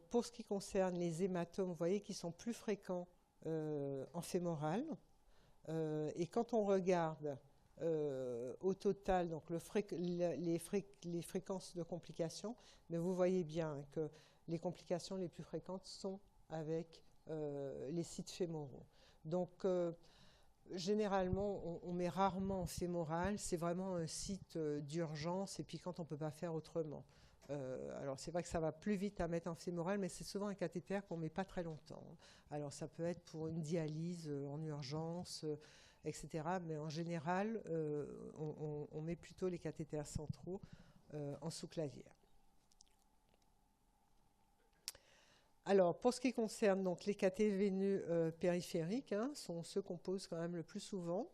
Speaker 1: Pour ce qui concerne les hématomes, vous voyez qu'ils sont plus fréquents en fémoral. Et quand on regarde au total donc les fréquences de complications, mais vous voyez bien que les complications les plus fréquentes sont avec les sites fémoraux. Donc généralement, on met rarement en fémoral. C'est vraiment un site d'urgence et puis quand on ne peut pas faire autrement. Alors c'est vrai que ça va plus vite à mettre en fémoral, mais c'est souvent un cathéter qu'on ne met pas très longtemps. Alors ça peut être pour une dialyse en urgence, etc. Mais en général, on met plutôt les cathéters centraux en sous-clavière. Alors, pour ce qui concerne donc, les cathéters veineux périphériques, sont ceux qu'on pose quand même le plus souvent.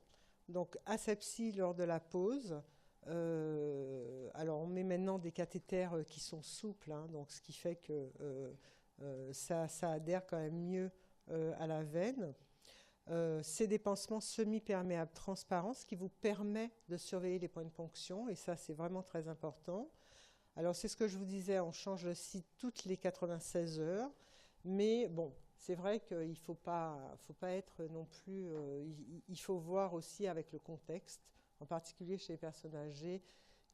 Speaker 1: Donc, asepsie lors de la pose. Alors, on met maintenant des cathéters qui sont souples, donc ce qui fait que ça adhère quand même mieux à la veine. C'est des pansements semi-perméables transparents, ce qui vous permet de surveiller les points de ponction, et ça, c'est vraiment très important. Alors, c'est ce que je vous disais, on change le site toutes les 96 heures, mais bon, c'est vrai qu'il ne faut pas être non plus... il faut voir aussi avec le contexte, en particulier chez les personnes âgées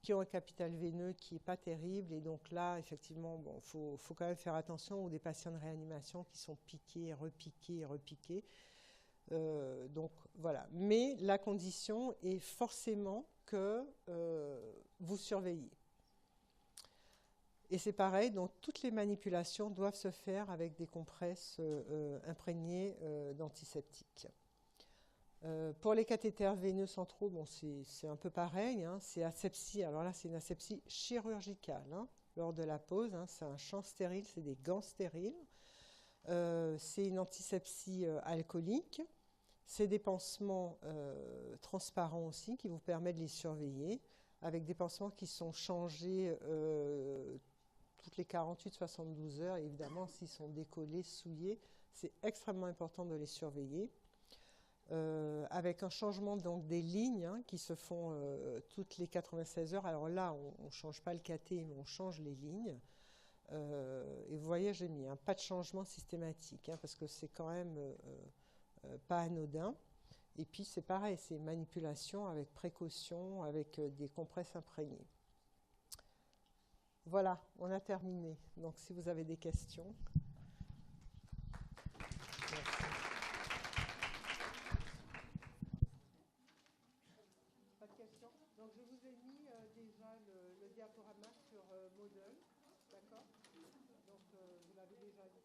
Speaker 1: qui ont un capital veineux qui n'est pas terrible, et donc là, effectivement, bon, faut quand même faire attention aux des patients de réanimation qui sont piqués, repiqués, repiqués. Donc voilà, mais la condition est forcément que vous surveillez. Et c'est pareil, donc toutes les manipulations doivent se faire avec des compresses imprégnées d'antiseptiques. Pour les cathéters veineux centraux, bon, c'est un peu pareil, c'est asepsie. Alors là, c'est une asepsie chirurgicale lors de la pose. C'est un champ stérile, c'est des gants stériles. C'est une antisepsie alcoolique. C'est des pansements transparents aussi qui vous permettent de les surveiller, avec des pansements qui sont changés toutes les 48-72 heures. Et évidemment, s'ils sont décollés, souillés, c'est extrêmement important de les surveiller. Avec un changement donc, des lignes qui se font toutes les 96 heures. Alors là, on ne change pas le cathé, mais on change les lignes. Et vous voyez, j'ai mis pas de changement systématique, parce que c'est quand même pas anodin. Et puis c'est pareil, c'est manipulation avec précaution, avec des compresses imprégnées. Voilà, on a terminé. Donc si vous avez des questions. Merci. Pas de questions. Donc je vous ai mis déjà le diaporama sur Moodle, d'accord? Donc vous l'avez déjà vu.